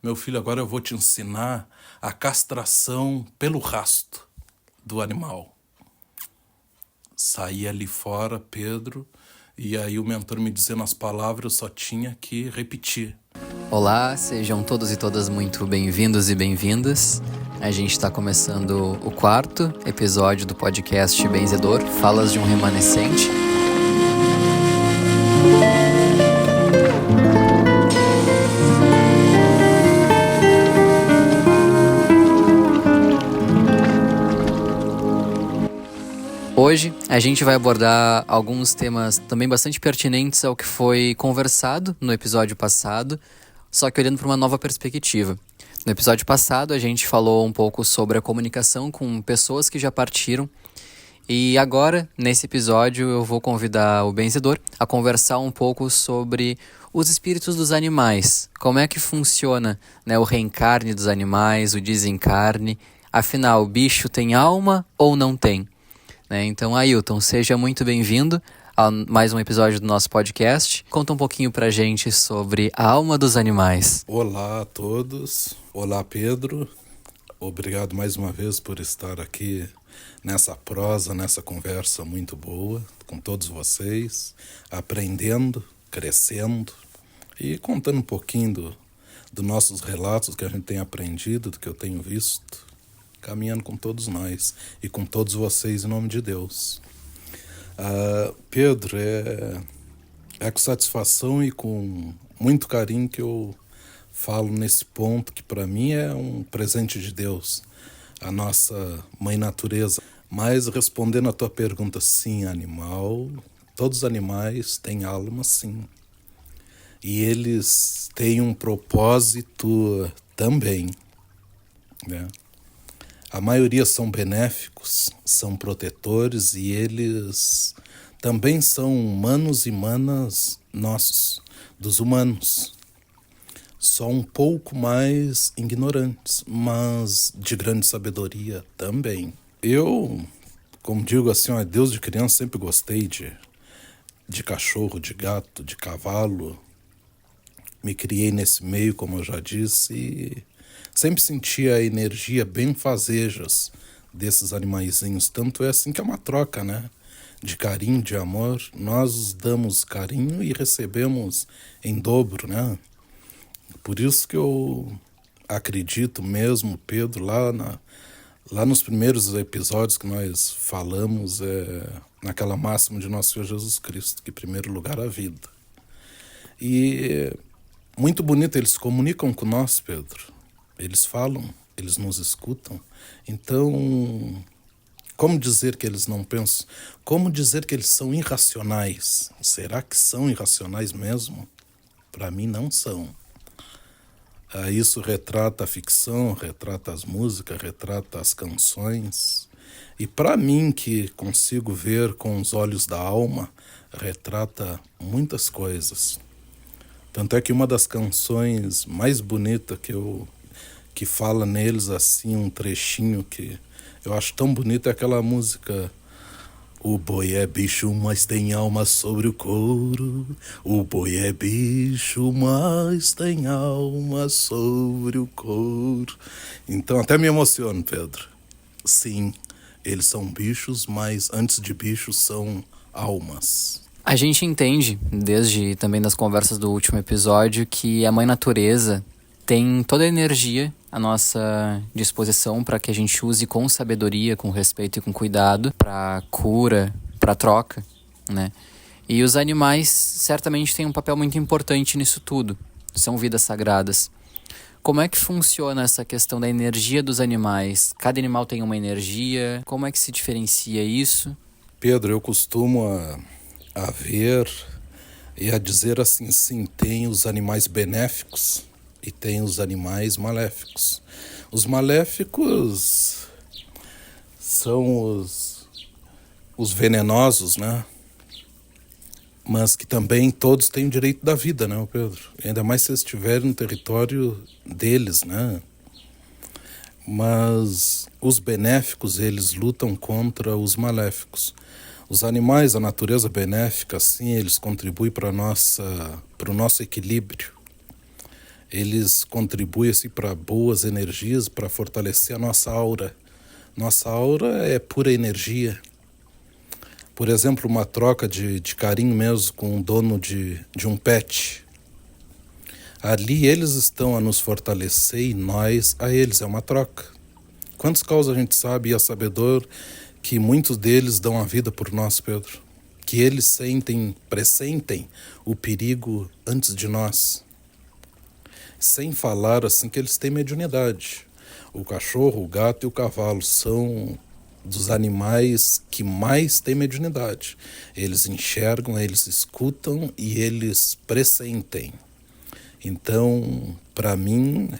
Meu filho, agora eu vou te ensinar a castração pelo rasto do animal. Saí ali fora, Pedro, e aí o mentor me dizendo as palavras, eu só tinha que repetir. Olá, sejam todos e todas muito bem-vindos e bem-vindas. A gente está começando o quarto episódio do podcast Benzedor, Falas de um Remanescente. Hoje a gente vai abordar alguns temas também bastante pertinentes ao que foi conversado no episódio passado, só que olhando para uma nova perspectiva. No episódio passado a gente falou um pouco sobre a comunicação com pessoas que já partiram, e agora, nesse episódio, eu vou convidar o Benzedor a conversar um pouco sobre os espíritos dos animais. Como é que funciona, né, o reencarne dos animais, o desencarne. Afinal, o bicho tem alma ou não tem? Então, Ailton, seja muito bem-vindo a mais um episódio do nosso podcast. Conta um pouquinho pra gente sobre a alma dos animais. Olá a todos, olá Pedro, obrigado mais uma vez por estar aqui nessa prosa, nessa conversa muito boa com todos vocês, aprendendo, crescendo e contando um pouquinho dos nossos relatos, que a gente tem aprendido, do que eu tenho visto, caminhando com todos nós e com todos vocês em nome de Deus. Pedro, é com satisfação e com muito carinho que eu falo nesse ponto que para mim é um presente de Deus, a nossa mãe natureza. Mas respondendo a tua pergunta, sim, todos os animais têm alma, sim. E eles têm um propósito também, né? A maioria são benéficos, são protetores e eles também são humanos e manas nossos, dos humanos. Só um pouco mais ignorantes, mas de grande sabedoria também. Eu, como digo assim, Deus de criança sempre gostei de cachorro, de gato, de cavalo. Me criei nesse meio, como eu já disse, e sempre senti a energia benfazejas desses animaizinhos. Tanto é assim que é uma troca, né? De carinho, de amor. Nós damos carinho e recebemos em dobro, né? Por isso que eu acredito mesmo, Pedro, lá nos primeiros episódios que nós falamos, naquela máxima de nosso Senhor Jesus Cristo, que em primeiro lugar a vida. E muito bonito, eles comunicam com nós, Pedro. Eles falam, eles nos escutam. Então, como dizer que eles não pensam? Como dizer que eles são irracionais? Será que são irracionais mesmo? Para mim, não são. Isso retrata a ficção, retrata as músicas, retrata as canções. E para mim, que consigo ver com os olhos da alma, retrata muitas coisas. Tanto é que uma das canções mais bonitas que fala neles assim, um trechinho que eu acho tão bonito, é aquela música: o boi é bicho, mas tem alma sobre o couro. O boi é bicho, mas tem alma sobre o couro. Então até me emociono, Pedro. Sim, eles são bichos, mas antes de bichos são almas. A gente entende, desde também das conversas do último episódio, que a Mãe Natureza tem toda a energia à nossa disposição para que a gente use com sabedoria, com respeito e com cuidado para cura, para troca, né? E os animais certamente têm um papel muito importante nisso tudo. São vidas sagradas. Como é que funciona essa questão da energia dos animais? Cada animal tem uma energia? Como é que se diferencia isso? Pedro, eu costumo a ver e a dizer assim, sim, tem os animais benéficos e tem os animais maléficos. Os maléficos são os venenosos, né? Mas que também todos têm o direito da vida, né, Pedro? Ainda mais se estiverem no território deles, né? Mas os benéficos, eles lutam contra os maléficos. Os animais, a natureza benéfica, sim, eles contribuem para o nosso equilíbrio. eles contribuem assim, para boas energias, para fortalecer a nossa aura. Nossa aura é pura energia. Por exemplo, uma troca de carinho mesmo com o dono de um pet. Ali eles estão a nos fortalecer e nós a eles, é uma troca. Quantos casos a gente sabe e é sabedor que muitos deles dão a vida por nós, Pedro? Que eles pressentem o perigo antes de nós. Sem falar assim que eles têm mediunidade. O cachorro, o gato e o cavalo são dos animais que mais têm mediunidade. Eles enxergam, eles escutam e eles pressentem. Então, para mim,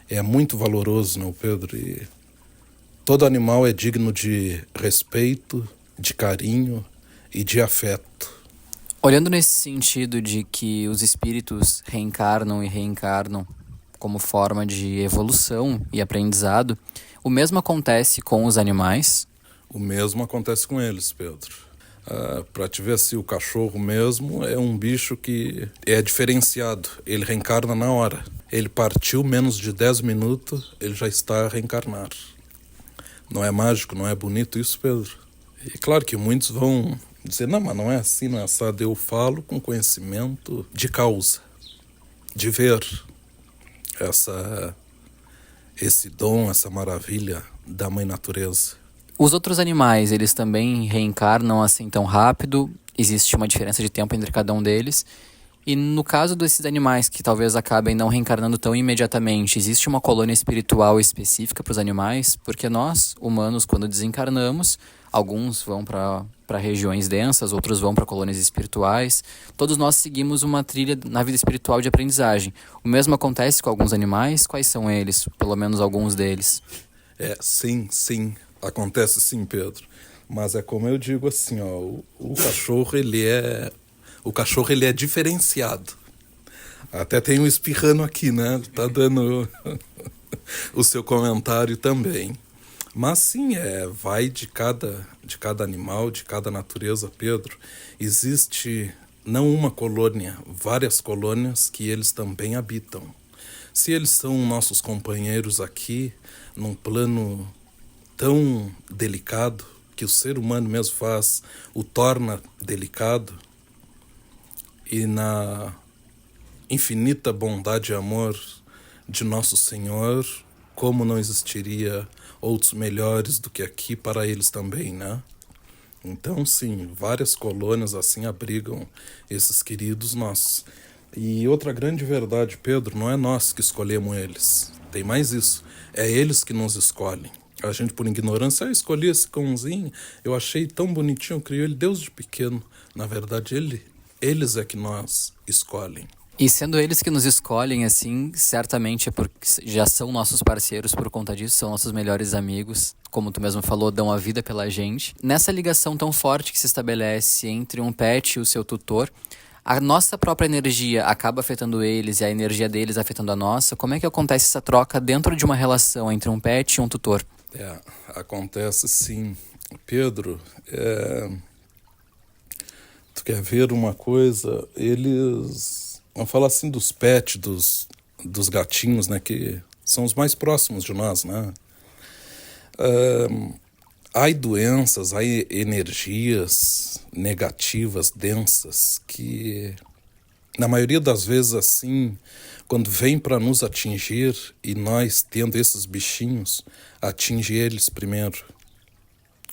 é muito valoroso, não, Pedro? E todo animal é digno de respeito, de carinho e de afeto. Olhando nesse sentido de que os espíritos reencarnam e reencarnam como forma de evolução e aprendizado, o mesmo acontece com os animais? O mesmo acontece com eles, Pedro. Para te ver se o cachorro mesmo é um bicho que é diferenciado. Ele reencarna na hora. Ele partiu menos de 10 minutos, ele já está a reencarnar. Não é mágico, não é bonito isso, Pedro? E claro que muitos vão dizer, não, mas não é assim, não é assado. Eu falo com conhecimento de causa, de ver esse dom, essa maravilha da Mãe Natureza. Os outros animais, eles também reencarnam assim tão rápido? Existe uma diferença de tempo entre cada um deles? E no caso desses animais que talvez acabem não reencarnando tão imediatamente, existe uma colônia espiritual específica para os animais? Porque nós, humanos, quando desencarnamos, alguns vão para regiões densas, outros vão para colônias espirituais. Todos nós seguimos uma trilha na vida espiritual de aprendizagem. O mesmo acontece com alguns animais? Quais são eles? Pelo menos alguns deles. Sim. Acontece sim, Pedro. Mas é como eu digo assim, ó, o cachorro ele é diferenciado. Até tem um espirrando aqui, né? Tá dando o seu comentário também. Mas sim, vai de cada animal, de cada natureza, Pedro. Existe não uma colônia, várias colônias que eles também habitam. Se eles são nossos companheiros aqui, num plano tão delicado, que o ser humano mesmo o torna delicado, e na infinita bondade e amor de nosso Senhor, como não existiria outros melhores do que aqui para eles também, né? Então, sim, várias colônias assim abrigam esses queridos nossos. E outra grande verdade, Pedro, não é nós que escolhemos eles. Tem mais isso. É eles que nos escolhem. A gente, por ignorância, eu escolhi esse cãozinho, eu achei tão bonitinho, eu criei ele desde pequeno. Na verdade, eles é que nós escolhem. E sendo eles que nos escolhem, assim, certamente é porque já são nossos parceiros por conta disso, são nossos melhores amigos, como tu mesmo falou, dão a vida pela gente. Nessa ligação tão forte que se estabelece entre um pet e o seu tutor, a nossa própria energia acaba afetando eles e a energia deles afetando a nossa. Como é que acontece essa troca dentro de uma relação entre um pet e um tutor? Acontece sim. Pedro, tu quer ver uma coisa? Eles, vamos falar assim dos pets, dos gatinhos, né, que são os mais próximos de nós, né? Há doenças, há energias negativas, densas, que na maioria das vezes assim, quando vem para nos atingir e nós tendo esses bichinhos, atinge eles primeiro.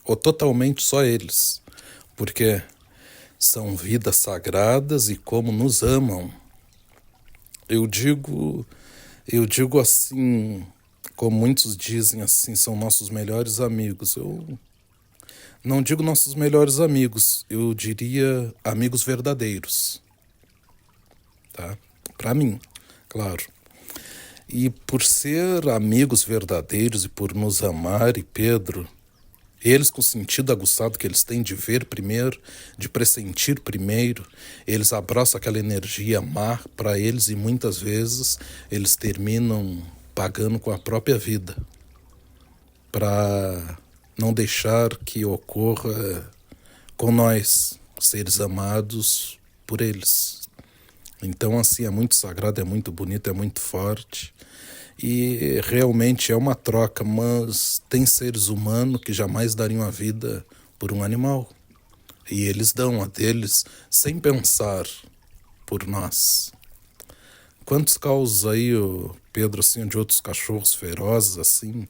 Ou totalmente só eles. Porque são vidas sagradas e como nos amam. Eu digo assim, como muitos dizem assim, são nossos melhores amigos. Eu não digo nossos melhores amigos, eu diria amigos verdadeiros. Tá? Para mim, claro. E por ser amigos verdadeiros e por nos amar, e Pedro, eles com o sentido aguçado que eles têm de ver primeiro, de pressentir primeiro, eles abraçam aquela energia má para eles e muitas vezes eles terminam pagando com a própria vida para não deixar que ocorra com nós, seres amados por eles. Então, assim, é muito sagrado, é muito bonito, é muito forte. E realmente é uma troca, mas tem seres humanos que jamais dariam a vida por um animal. E eles dão a deles sem pensar por nós. Quantos casos aí, Pedro, assim, de outros cachorros ferozes, assim,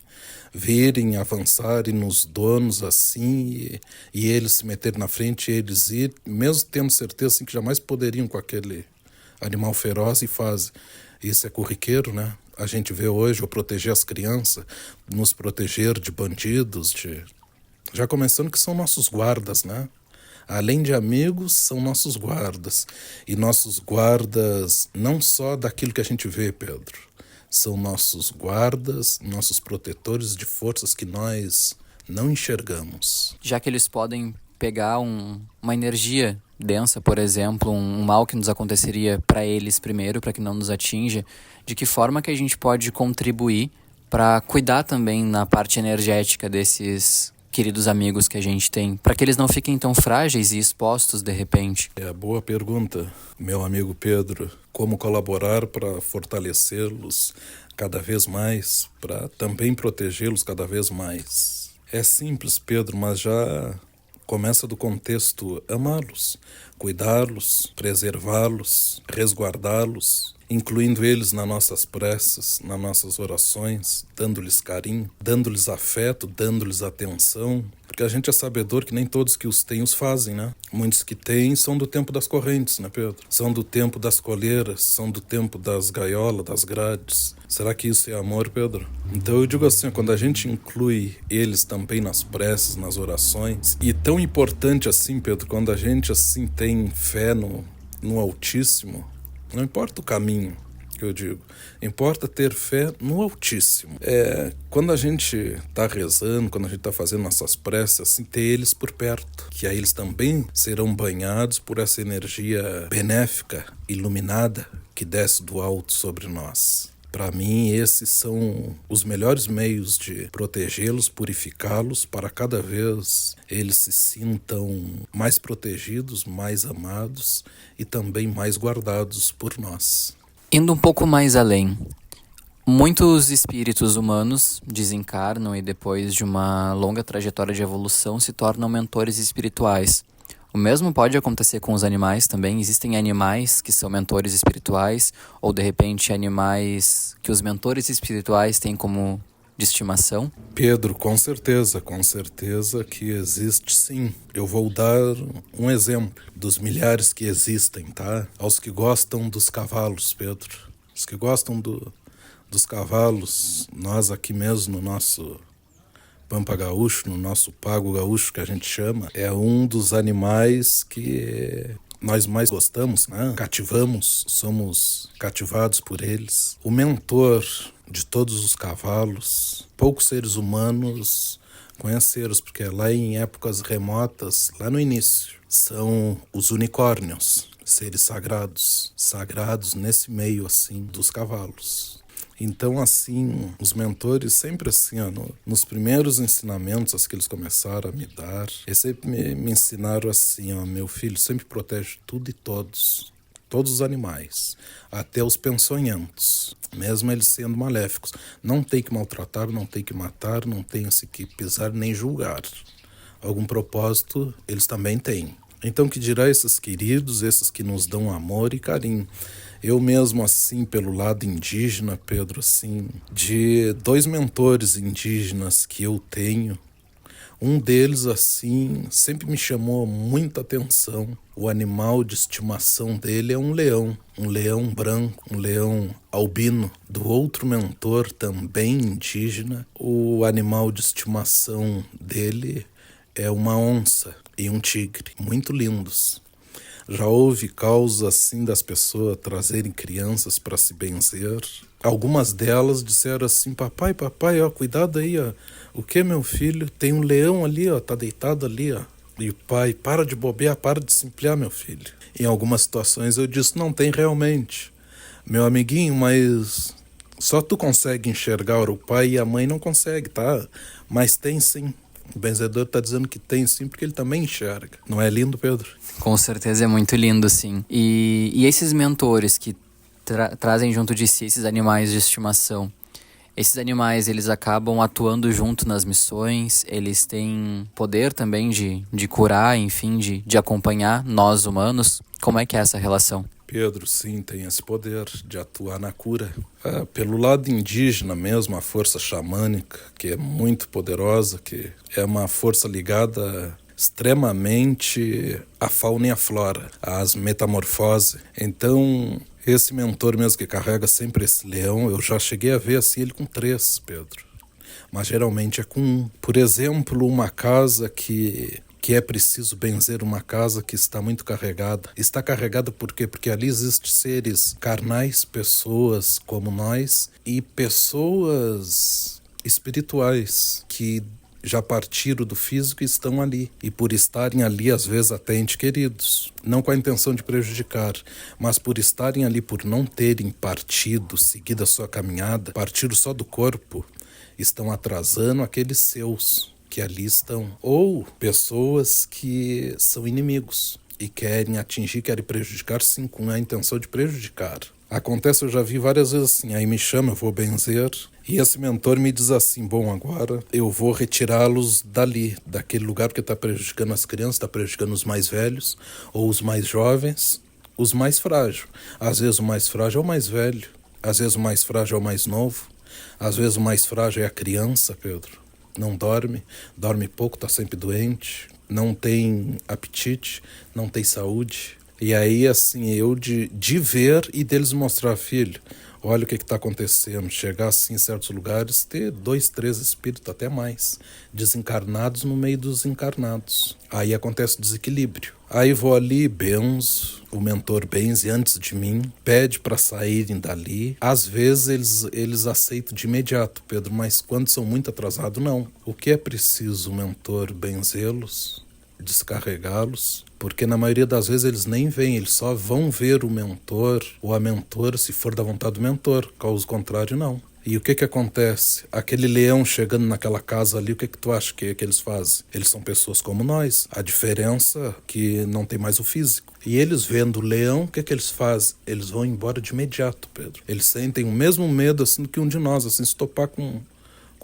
virem, avançarem nos donos, assim, e eles se meterem na frente, e eles ir, mesmo tendo certeza, assim, que jamais poderiam com aquele animal feroz, e fazem. Isso é corriqueiro, né? A gente vê hoje o proteger as crianças, nos proteger de bandidos, já começando que são nossos guardas, né? Além de amigos, são nossos guardas. E nossos guardas não só daquilo que a gente vê, Pedro. São nossos guardas, nossos protetores de forças que nós não enxergamos. Já que eles podem pegar uma energia densa, por exemplo, um mal que nos aconteceria para eles primeiro, para que não nos atinja, de que forma que a gente pode contribuir para cuidar também na parte energética desses queridos amigos que a gente tem, para que eles não fiquem tão frágeis e expostos de repente? É boa pergunta, meu amigo Pedro. Como colaborar para fortalecê-los cada vez mais, para também protegê-los cada vez mais? É simples, Pedro, mas já começa do contexto amá-los, cuidá-los, preservá-los, resguardá-los, incluindo eles nas nossas preces, nas nossas orações, dando-lhes carinho, dando-lhes afeto, dando-lhes atenção, porque a gente é sabedor que nem todos que os têm os fazem, né? Muitos que têm são do tempo das correntes, né, Pedro? São do tempo das coleiras, são do tempo das gaiolas, das grades. Será que isso é amor, Pedro? Então eu digo assim, quando a gente inclui eles também nas preces, nas orações, e tão importante assim, Pedro, quando a gente assim tem fé no Altíssimo, não importa o caminho, que eu digo, importa ter fé no Altíssimo. Quando a gente está rezando, quando a gente está fazendo nossas preces, assim, ter eles por perto, que aí eles também serão banhados por essa energia benéfica, iluminada, que desce do alto sobre nós. Para mim, esses são os melhores meios de protegê-los, purificá-los, para cada vez eles se sintam mais protegidos, mais amados e também mais guardados por nós. Indo um pouco mais além, muitos espíritos humanos desencarnam e depois de uma longa trajetória de evolução se tornam mentores espirituais. O mesmo pode acontecer com os animais também. Existem animais que são mentores espirituais, ou de repente animais que os mentores espirituais têm como de estimação? Pedro, com certeza que existe sim. Eu vou dar um exemplo dos milhares que existem, tá? Aos que gostam dos cavalos, Pedro. Os que gostam dos cavalos, nós aqui mesmo no nosso Pampa Gaúcho, no nosso Pago Gaúcho que a gente chama, é um dos animais que nós mais gostamos, né? Cativamos, somos cativados por eles. O mentor de todos os cavalos, poucos seres humanos conheceram, porque lá em épocas remotas, lá no início, são os unicórnios, seres sagrados nesse meio assim dos cavalos. Então, assim, os mentores sempre assim, nos primeiros ensinamentos assim, que eles começaram a me dar, eles sempre me ensinaram assim, meu filho, sempre protege tudo e todos os animais, até os peçonhentos, mesmo eles sendo maléficos. Não tem que maltratar, não tem que matar, não tem assim, que pisar nem julgar. Algum propósito eles também têm. Então, que dirá esses queridos, esses que nos dão amor e carinho? Eu mesmo, assim, pelo lado indígena, Pedro, assim, de 2 mentores indígenas que eu tenho, um deles, assim, sempre me chamou muita atenção. O animal de estimação dele é um leão branco, um leão albino. Do outro mentor, também indígena, o animal de estimação dele é uma onça e um tigre, muito lindos. Já houve causas assim das pessoas trazerem crianças para se benzer. Algumas delas disseram assim, papai, ó, cuidado aí, ó. O que, meu filho? Tem um leão ali, ó, tá deitado ali, ó. E o pai, para de bobear, para de se empilhar, meu filho. Em algumas situações eu disse, não tem realmente. Meu amiguinho, mas só tu consegue enxergar, o pai e a mãe não conseguem, tá? Mas tem sim. O benzedor está dizendo que tem sim, porque ele também enxerga. Não é lindo, Pedro? Com certeza é muito lindo, sim. E esses mentores que trazem junto de si esses animais de estimação, esses animais, eles acabam atuando junto nas missões, eles têm poder também de curar, enfim, de acompanhar nós humanos. Como é que é essa relação? Pedro, sim, tem esse poder de atuar na cura. Pelo lado indígena mesmo, a força xamânica, que é muito poderosa, que é uma força ligada extremamente à fauna e à flora, às metamorfoses. Então, esse mentor mesmo que carrega sempre esse leão, eu já cheguei a ver assim ele com 3, Pedro. Mas geralmente é com 1. Por exemplo, uma casa que é preciso benzer, uma casa que está muito carregada. Está carregada por quê? Porque ali existem seres carnais, pessoas como nós, e pessoas espirituais que já partiram do físico e estão ali. E por estarem ali, às vezes até entes queridos. Não com a intenção de prejudicar, mas por estarem ali, por não terem partido, seguido a sua caminhada, partiram só do corpo, estão atrasando aqueles seus que ali estão. Ou pessoas que são inimigos e querem atingir, querem prejudicar, sim, com a intenção de prejudicar. Acontece, eu já vi várias vezes assim, aí me chama, eu vou benzer, e esse mentor me diz assim, bom, agora eu vou retirá-los dali, daquele lugar, porque está prejudicando as crianças, está prejudicando os mais velhos, ou os mais jovens, os mais frágeis. Às vezes o mais frágil é o mais velho, às vezes o mais frágil é o mais novo, às vezes o mais frágil é a criança, Pedro. Não dorme pouco, está sempre doente, não tem apetite, não tem saúde. E aí, assim, eu de ver e deles mostrar, filho, olha o que está acontecendo. Chegar assim em certos lugares, ter 2, 3 espíritos, até mais, desencarnados no meio dos encarnados. Aí acontece o desequilíbrio. Aí vou ali, benzo, o mentor benze antes de mim, pede para saírem dali. Às vezes eles aceitam de imediato, Pedro, mas quando são muito atrasados, não. O que é preciso o mentor benzê-los, descarregá-los, porque na maioria das vezes eles nem vêm, eles só vão ver o mentor ou a mentora se for da vontade do mentor, caso contrário não. E o que acontece? Aquele leão chegando naquela casa ali, o que tu acha que eles fazem? Eles são pessoas como nós, a diferença é que não tem mais o físico. E eles vendo o leão, o que eles fazem? Eles vão embora de imediato, Pedro. Eles sentem o mesmo medo assim que um de nós, assim, se topar com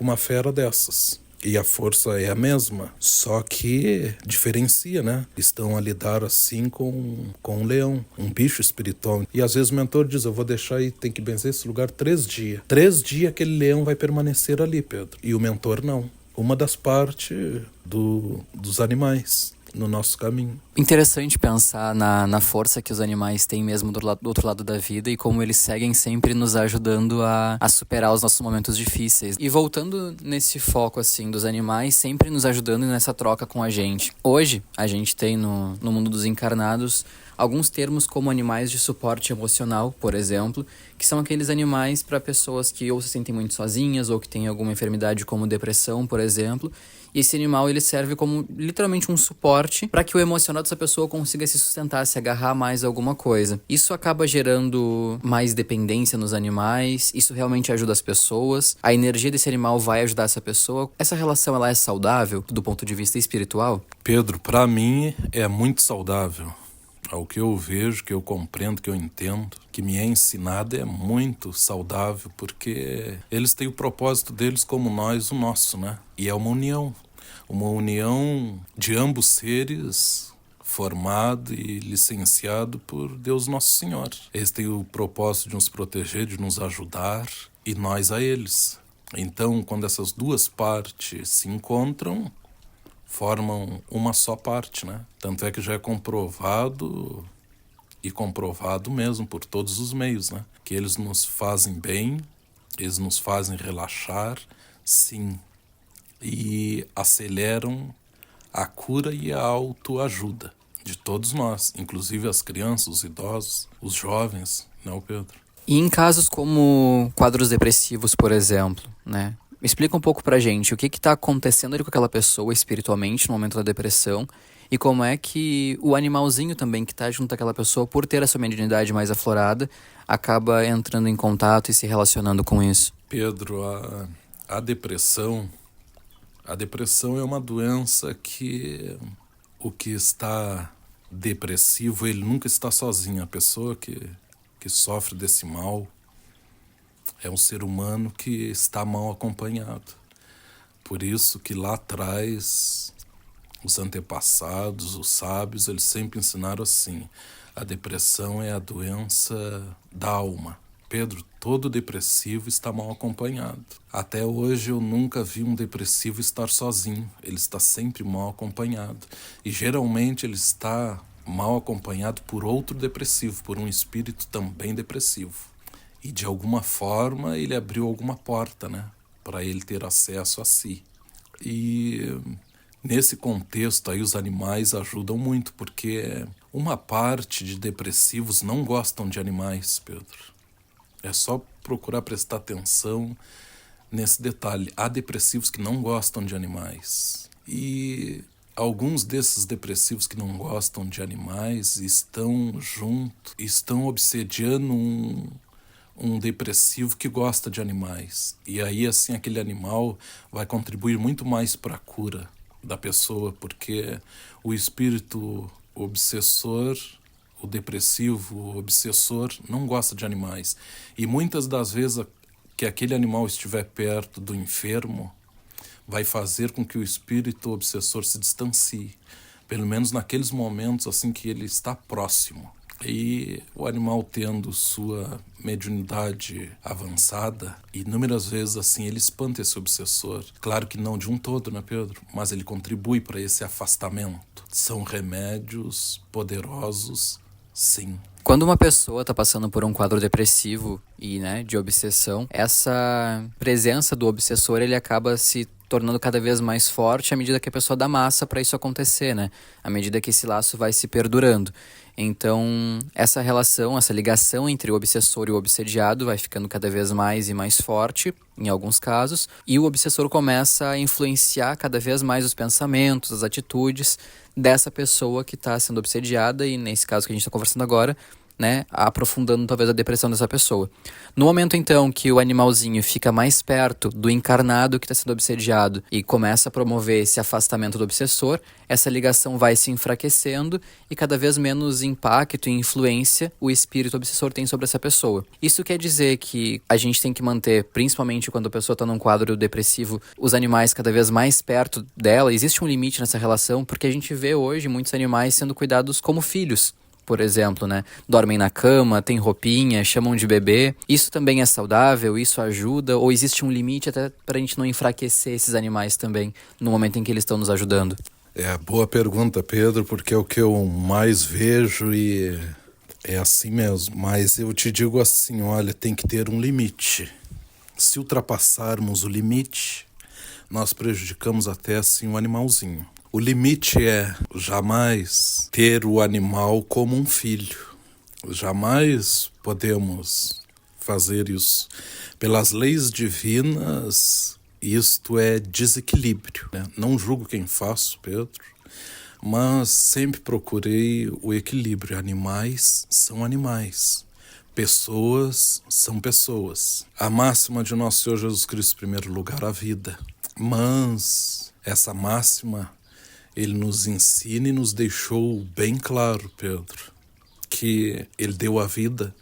uma fera dessas. E a força é a mesma, só que diferencia, né? Estão a lidar assim com um leão, um bicho espiritual. E às vezes o mentor diz, eu vou deixar e tem que benzer esse lugar 3 dias. 3 dias aquele leão vai permanecer ali, Pedro. E o mentor não. Uma das partes dos animais no nosso caminho. Interessante pensar na força que os animais têm mesmo do outro lado da vida e como eles seguem sempre nos ajudando a superar os nossos momentos difíceis. E voltando nesse foco assim dos animais sempre nos ajudando nessa troca com a gente. Hoje a gente tem no mundo dos encarnados alguns termos como animais de suporte emocional, por exemplo, que são aqueles animais para pessoas que ou se sentem muito sozinhas ou que têm alguma enfermidade como depressão, por exemplo. E esse animal ele serve como literalmente um suporte para que o emocional dessa pessoa consiga se sustentar, se agarrar mais a alguma coisa. Isso acaba gerando mais dependência nos animais, isso realmente ajuda as pessoas. A energia desse animal vai ajudar essa pessoa. Essa relação ela é saudável do ponto de vista espiritual? Pedro, para mim é muito saudável. Ao que eu vejo, que eu compreendo, que eu entendo, que me é ensinado é muito saudável, porque eles têm o propósito deles como nós, o nosso, né? E é uma união de ambos seres, formado e licenciado por Deus Nosso Senhor. Eles têm o propósito de nos proteger, de nos ajudar, e nós a eles. Então, quando essas duas partes se encontram, formam uma só parte, né? Tanto é que já é comprovado mesmo por todos os meios, né? Que eles nos fazem bem, eles nos fazem relaxar, sim, e aceleram a cura e a autoajuda de todos nós, inclusive as crianças, os idosos, os jovens, não, Pedro? E em casos como quadros depressivos, por exemplo, né? Explica um pouco pra gente o que está acontecendo ali com aquela pessoa espiritualmente no momento da depressão e como é que o animalzinho também que está junto àquela pessoa, por ter a sua mediunidade mais aflorada, acaba entrando em contato e se relacionando com isso. Pedro, a depressão A depressão é uma doença que o que está depressivo, ele nunca está sozinho. A pessoa que sofre desse mal é um ser humano que está mal acompanhado. Por isso que lá atrás, os antepassados, os sábios, eles sempre ensinaram assim: a depressão é a doença da alma. Pedro, todo depressivo está mal acompanhado. Até hoje eu nunca vi um depressivo estar sozinho. Ele está sempre mal acompanhado. E geralmente ele está mal acompanhado por outro depressivo, por um espírito também depressivo. E de alguma forma ele abriu alguma porta, né, para ele ter acesso a si. E nesse contexto aí os animais ajudam muito, porque uma parte de depressivos não gostam de animais, Pedro. É só procurar prestar atenção nesse detalhe. Há depressivos que não gostam de animais. E alguns desses depressivos que não gostam de animais estão obsediando um depressivo que gosta de animais. E aí, assim, aquele animal vai contribuir muito mais para a cura da pessoa, porque o espírito obsessor, o depressivo, o obsessor, não gosta de animais. E muitas das vezes que aquele animal estiver perto do enfermo, vai fazer com que o espírito obsessor se distancie. Pelo menos naqueles momentos assim que ele está próximo. E o animal tendo sua mediunidade avançada, inúmeras vezes assim ele espanta esse obsessor. Claro que não de um todo, né, Pedro? Mas ele contribui para esse afastamento. São remédios poderosos, sim. Quando uma pessoa está passando por um quadro depressivo e, né, de obsessão, essa presença do obsessor ele acaba se tornando cada vez mais forte à medida que a pessoa dá massa para isso acontecer, né? À medida que esse laço vai se perdurando. Então, essa relação, essa ligação entre o obsessor e o obsediado vai ficando cada vez mais e mais forte, em alguns casos, e o obsessor começa a influenciar cada vez mais os pensamentos, as atitudes dessa pessoa que está sendo obsediada, e nesse caso que a gente está conversando agora, né, aprofundando talvez a depressão dessa pessoa. No momento então que o animalzinho fica mais perto do encarnado que está sendo obsediado e começa a promover esse afastamento do obsessor, essa ligação vai se enfraquecendo e cada vez menos impacto e influência o espírito obsessor tem sobre essa pessoa. Isso quer dizer que a gente tem que manter, principalmente quando a pessoa está num quadro depressivo, os animais cada vez mais perto dela. Existe um limite nessa relação, porque a gente vê hoje muitos animais sendo cuidados como filhos, por exemplo, né? Dormem na cama, têm roupinha, chamam de bebê. Isso também é saudável? Isso ajuda? Ou existe um limite até para a gente não enfraquecer esses animais também no momento em que eles estão nos ajudando? É boa pergunta, Pedro, porque é o que eu mais vejo e é assim mesmo. Mas eu te digo assim, olha, tem que ter um limite. Se ultrapassarmos o limite, nós prejudicamos até assim o animalzinho. O limite é jamais ter o animal como um filho. Jamais podemos fazer isso. Pelas leis divinas, isto é desequilíbrio, né? Não julgo quem faço, Pedro, mas sempre procurei o equilíbrio. Animais são animais. Pessoas são pessoas. A máxima de nosso Senhor Jesus Cristo, em primeiro lugar, a vida. Mas essa máxima ele nos ensina e nos deixou bem claro, Pedro, que ele deu a vida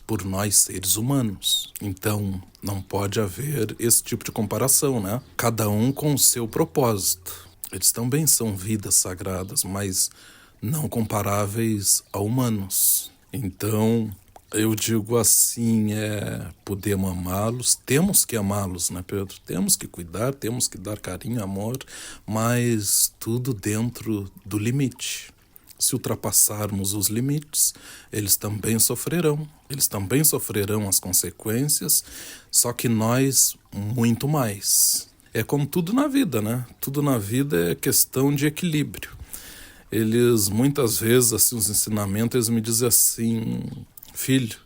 por nós seres humanos. Então, não pode haver esse tipo de comparação, né? Cada um com o seu propósito. Eles também são vidas sagradas, mas não comparáveis a humanos. Então, eu digo assim, podemos amá-los, temos que amá-los, né, Pedro? Temos que cuidar, temos que dar carinho, amor, mas tudo dentro do limite. Se ultrapassarmos os limites, eles também sofrerão as consequências, só que nós muito mais. É como tudo na vida, né? Tudo na vida é questão de equilíbrio. Eles, muitas vezes, assim, os ensinamentos, eles me dizem assim: filho,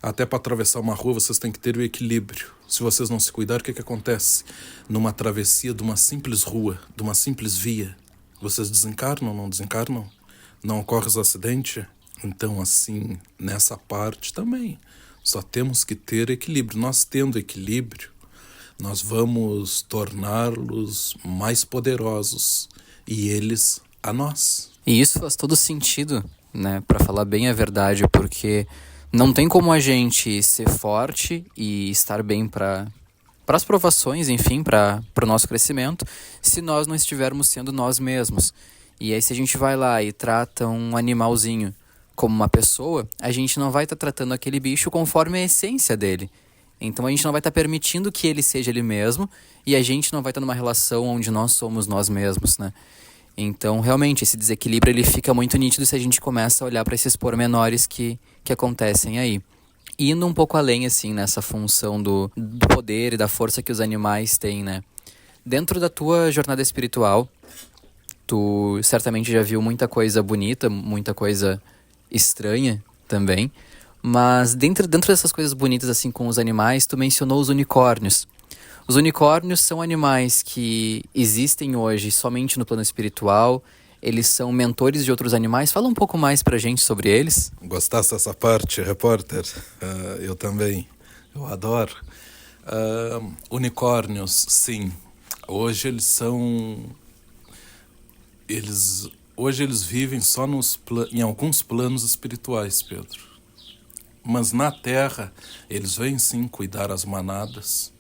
até para atravessar uma rua vocês têm que ter o equilíbrio. Se vocês não se cuidarem, o que acontece? Numa travessia de uma simples rua, de uma simples via, vocês desencarnam ou não desencarnam? Não ocorre os acidentes? Então, assim, nessa parte também, só temos que ter equilíbrio. Nós tendo equilíbrio, nós vamos torná-los mais poderosos e eles a nós. E isso faz todo sentido, né? Para falar bem a verdade, porque não tem como a gente ser forte e estar bem para as provações, enfim, para o nosso crescimento, se nós não estivermos sendo nós mesmos. E aí, se a gente vai lá e trata um animalzinho como uma pessoa, a gente não vai estar tratando aquele bicho conforme a essência dele. Então a gente não vai estar permitindo que ele seja ele mesmo e a gente não vai estar numa relação onde nós somos nós mesmos, né? Então, realmente, esse desequilíbrio ele fica muito nítido se a gente começa a olhar para esses pormenores que acontecem aí. Indo um pouco além, assim, nessa função do poder e da força que os animais têm, né? Dentro da tua jornada espiritual, tu certamente já viu muita coisa bonita, muita coisa estranha também. Mas dentro dessas coisas bonitas, assim, com os animais, tu mencionou os unicórnios. Os unicórnios são animais que existem hoje somente no plano espiritual. Eles são mentores de outros animais. Fala um pouco mais pra gente sobre eles. Gostasse dessa parte, repórter? Eu também. Eu adoro. Unicórnios, sim. Hoje eles são... Hoje eles vivem só em alguns planos espirituais, Pedro. Mas na Terra, eles vêm sim cuidar as manadas.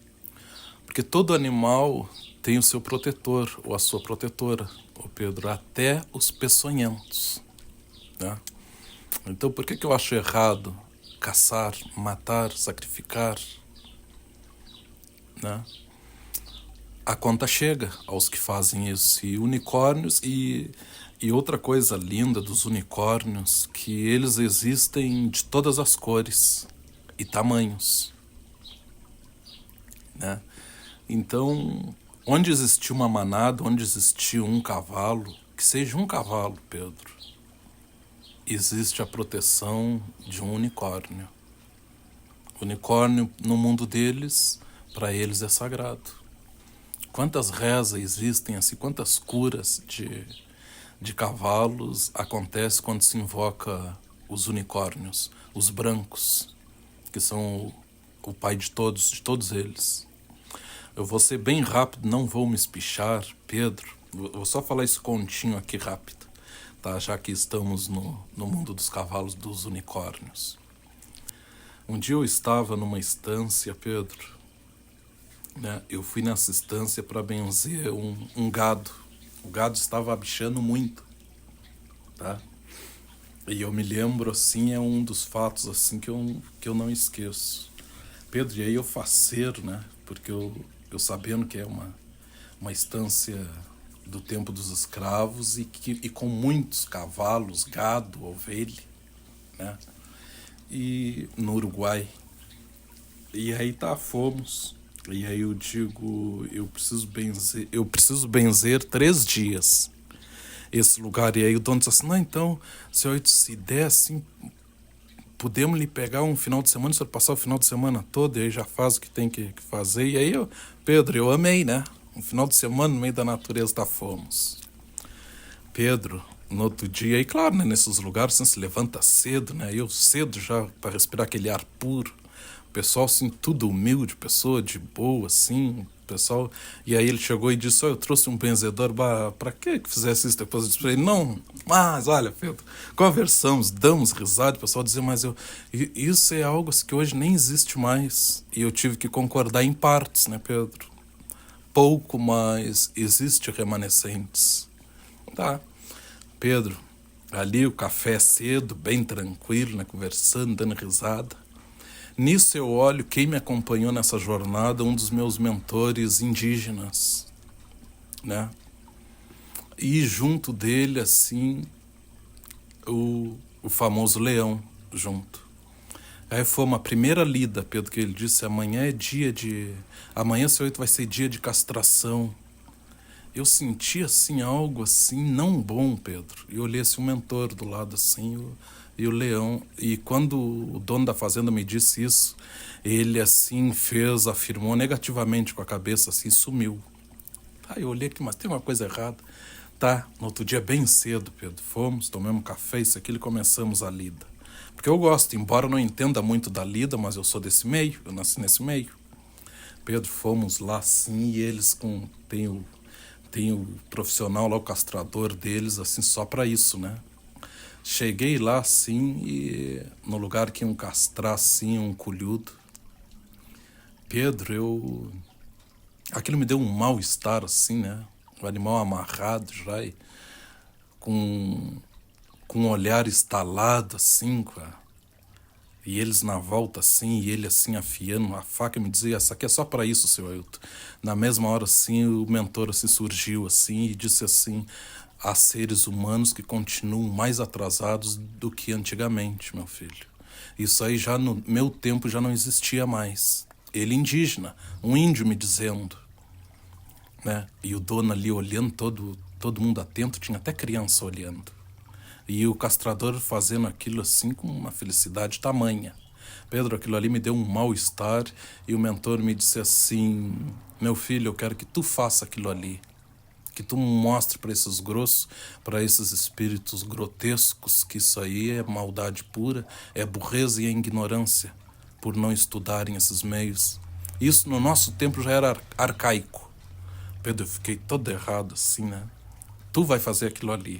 Porque todo animal tem o seu protetor ou a sua protetora, Pedro, até os peçonhentos, né? Então por que eu acho errado caçar, matar, sacrificar, né? A conta chega aos que fazem isso. E unicórnios e outra coisa linda dos unicórnios, que eles existem de todas as cores e tamanhos, né? Então, onde existiu uma manada, onde existiu um cavalo, que seja um cavalo, Pedro, existe a proteção de um unicórnio. O unicórnio, no mundo deles, para eles é sagrado. Quantas rezas existem, assim, quantas curas de cavalos acontece quando se invoca os unicórnios, os brancos, que são o pai de todos eles. Eu vou ser bem rápido, não vou me espichar, Pedro. Vou só falar esse continho aqui rápido, tá? Já que estamos no mundo dos cavalos, dos unicórnios. Um dia eu estava numa estância, Pedro, né? Eu fui nessa estância para benzer um gado. O gado estava bichando muito, tá? E eu me lembro, assim, é um dos fatos assim que eu não esqueço. Pedro, e aí eu faceiro, né? Porque eu sabendo que é uma estância do tempo dos escravos e com muitos cavalos, gado, ovelha, né? E no Uruguai. E aí fomos. E aí eu digo, eu preciso benzer 3 dias esse lugar. E aí o dono disse assim, não, então, senhor, se der assim, podemos lhe pegar um final de semana, o senhor passar o final de semana todo, e aí já faz o que tem que fazer. E aí, Pedro, eu amei, né? Um final de semana no meio da natureza fomos. Pedro, no outro dia, e claro, né, nesses lugares você se levanta cedo, né? Eu cedo já para respirar aquele ar puro. O pessoal, assim, tudo humilde, pessoa de boa, assim, pessoal. E aí ele chegou e disse, eu trouxe um benzedor, para que fizesse isso? Depois eu disse para ele, não, mas olha, Pedro, conversamos, damos risada, o pessoal dizia, mas isso é algo assim, que hoje nem existe mais. E eu tive que concordar em partes, né, Pedro? Pouco, mas existe remanescentes. Tá, Pedro, ali o café cedo, bem tranquilo, né, conversando, dando risada. Nisso eu olho quem me acompanhou nessa jornada, um dos meus mentores indígenas, né? E junto dele, assim, o famoso leão junto. Aí foi uma primeira lida, Pedro, que ele disse, amanhã é dia de... Amanhã, seu 8, vai ser dia de castração. Eu senti, assim, algo, assim, não bom, Pedro. E olhei, assim, o mentor do lado, assim, e o leão. E quando o dono da fazenda me disse isso, ele, assim, afirmou negativamente com a cabeça, assim, sumiu. Tá, eu olhei aqui, mas tem uma coisa errada. Tá, no outro dia, bem cedo, Pedro, fomos, tomamos café, isso aqui, e começamos a lida. Porque eu gosto, embora não entenda muito da lida, mas eu sou desse meio, eu nasci nesse meio. Pedro, fomos lá sim, e eles tem o profissional lá, o castrador deles, assim, só para isso, né? Cheguei lá, assim, e no lugar que iam castrar, assim, um colhudo. Pedro, aquilo me deu um mal-estar, assim, né? O animal amarrado já, e com um olhar estalado, assim, e eles na volta, assim, e ele, assim, afiando a faca, me dizia, essa aqui é só para isso, seu Ailton. Na mesma hora, assim, o mentor, assim, surgiu, assim, e disse assim, há seres humanos que continuam mais atrasados do que antigamente, meu filho. Isso aí já no meu tempo já não existia mais. Ele indígena, um índio me dizendo, né? E o dono ali olhando, todo mundo atento, tinha até criança olhando. E o castrador fazendo aquilo assim com uma felicidade tamanha. Pedro, aquilo ali me deu um mal-estar e o mentor me disse assim, meu filho, eu quero que tu faça aquilo ali. Que tu mostre para esses grossos, para esses espíritos grotescos, que isso aí é maldade pura, é burreza e é ignorância, por não estudarem esses meios. Isso no nosso tempo já era arcaico. Pedro, eu fiquei todo errado assim, né? Tu vai fazer aquilo ali.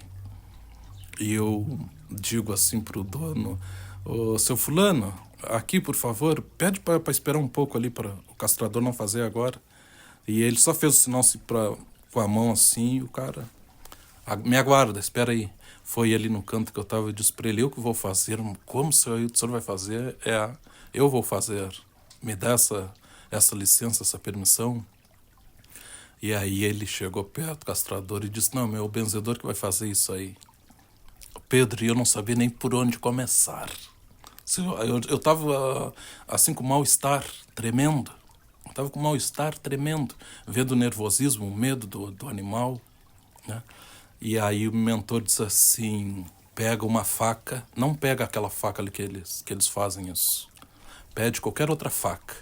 E eu digo assim pro dono, ô, seu fulano, aqui por favor, pede para esperar um pouco ali para o castrador não fazer agora. E ele só fez o sinal assim com a mão assim, e o cara, me aguarda, espera aí. Foi ali no canto que eu tava, eu disse pra ele, eu que vou fazer, como o senhor vai fazer? Eu vou fazer, me dá essa licença, essa permissão. E aí ele chegou perto do castrador e disse, não, é o benzedor que vai fazer isso aí. Pedro, e eu não sabia nem por onde começar. Eu tava assim com mal-estar tremendo. Eu tava com mal-estar tremendo, vendo o nervosismo, o medo do animal, né? E aí o mentor disse assim, pega uma faca, não pega aquela faca ali que eles fazem isso. Pede qualquer outra faca.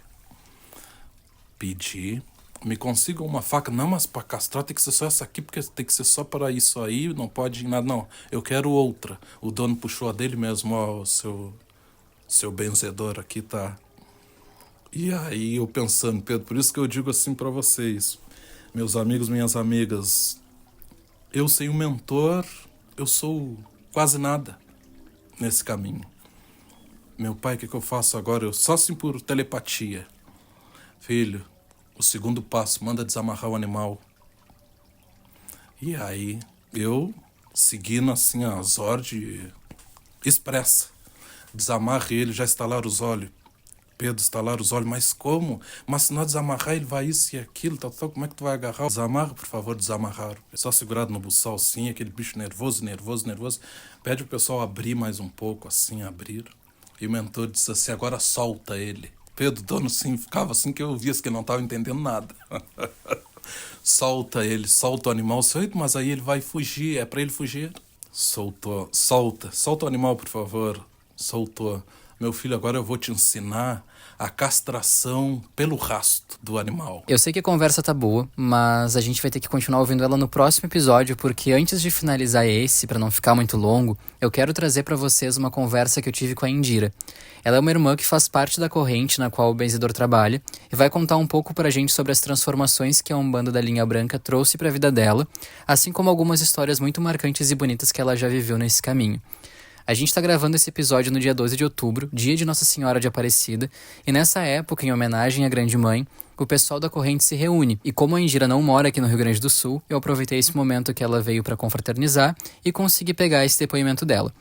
Pedi, me consiga uma faca, não, mas para castrar tem que ser só essa aqui, porque tem que ser só para isso aí, não pode ir nada, não, eu quero outra. O dono puxou a dele mesmo, ó, o seu benzedor aqui tá. E aí eu pensando, Pedro, por isso que eu digo assim para vocês, meus amigos, minhas amigas, eu sem um mentor, eu sou quase nada nesse caminho. Meu pai, o que eu faço agora? Eu só assim por telepatia. Filho, o segundo passo, manda desamarrar o animal. E aí, eu, seguindo assim as ordens expressa, desamarra ele, já estalar os olhos. Pedro estalar os olhos, mas como? Mas se nós desamarrar, ele vai isso e aquilo, tal, como é que tu vai agarrar? Desamarra, por favor, desamarrar. É só segurado no buçal, assim, aquele bicho nervoso. Pede o pessoal abrir mais um pouco, assim, abrir. E o mentor disse assim, agora solta ele. Pedro, dono, sim, ficava assim que eu via que ele não estava entendendo nada. Solta ele, solta o animal, mas aí ele vai fugir, é para ele fugir. Soltou, solta o animal, por favor. Soltou. Meu filho, agora eu vou te ensinar a castração pelo rasto do animal. Eu sei que a conversa tá boa, mas a gente vai ter que continuar ouvindo ela no próximo episódio, porque antes de finalizar esse, pra não ficar muito longo, eu quero trazer pra vocês uma conversa que eu tive com a Indira. Ela é uma irmã que faz parte da corrente na qual o benzedor trabalha e vai contar um pouco pra gente sobre as transformações que a Umbanda da Linha Branca trouxe pra vida dela, assim como algumas histórias muito marcantes e bonitas que ela já viveu nesse caminho. A gente tá gravando esse episódio no dia 12 de outubro, dia de Nossa Senhora de Aparecida, e nessa época, em homenagem à Grande Mãe, o pessoal da corrente se reúne. E como a Indira não mora aqui no Rio Grande do Sul, eu aproveitei esse momento que ela veio para confraternizar e consegui pegar esse depoimento dela.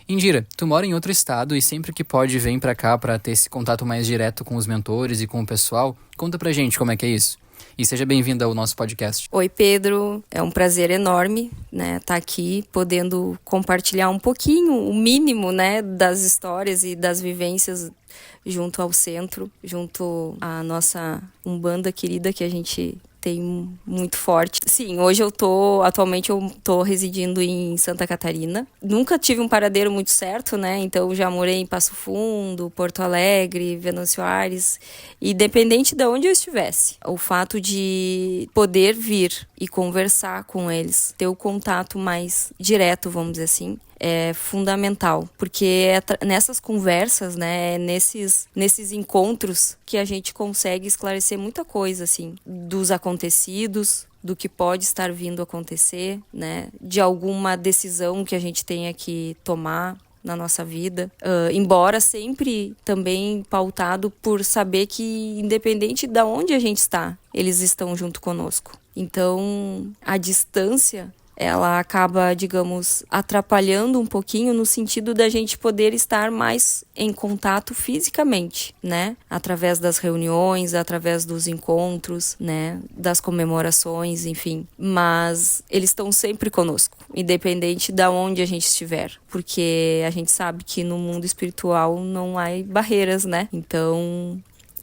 Indira, tu mora em outro estado e sempre que pode vem pra cá pra ter esse contato mais direto com os mentores e com o pessoal. Conta pra gente como é que é isso. E seja bem-vinda ao nosso podcast. Oi, Pedro. É um prazer enorme, né, estar aqui, podendo compartilhar um pouquinho, o mínimo, né, das histórias e das vivências junto ao centro, junto à nossa Umbanda querida que a gente tem muito forte. Sim, hoje atualmente eu tô residindo em Santa Catarina. Nunca tive um paradeiro muito certo, né? Então já morei em Passo Fundo, Porto Alegre, Venâncio Aires. E independente de onde eu estivesse, o fato de poder vir e conversar com eles, ter o contato mais direto, vamos dizer assim, é fundamental, porque nessas conversas, né, nesses encontros que a gente consegue esclarecer muita coisa, assim, dos acontecidos, do que pode estar vindo a acontecer, né, de alguma decisão que a gente tenha que tomar na nossa vida, embora sempre também pautado por saber que, independente de onde a gente está, eles estão junto conosco. Então, a distância, ela acaba, digamos, atrapalhando um pouquinho no sentido da gente poder estar mais em contato fisicamente, né? Através das reuniões, através dos encontros, né? Das comemorações, enfim. Mas eles estão sempre conosco, independente de onde a gente estiver. Porque a gente sabe que no mundo espiritual não há barreiras, né? Então,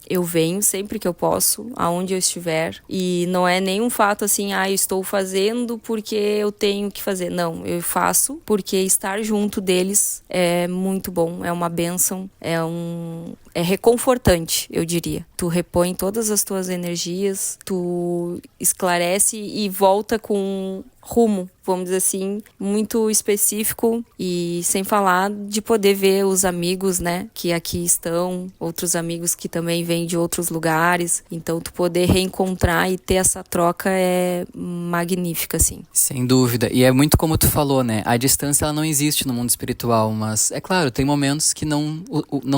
eu venho sempre que eu posso, aonde eu estiver. E não é nenhum fato assim, eu estou fazendo porque eu tenho que fazer. Não, eu faço porque estar junto deles é muito bom, é uma bênção, é reconfortante, eu diria. Tu repõe todas as tuas energias, tu esclarece e volta com rumo, vamos dizer assim, muito específico, e sem falar de poder ver os amigos, né, que aqui estão, outros amigos que também vêm de outros lugares. Então, tu poder reencontrar e ter essa troca é magnífica, assim. Sem dúvida. E é muito como tu falou, né? A distância, ela não existe no mundo espiritual, mas é claro, tem momentos que não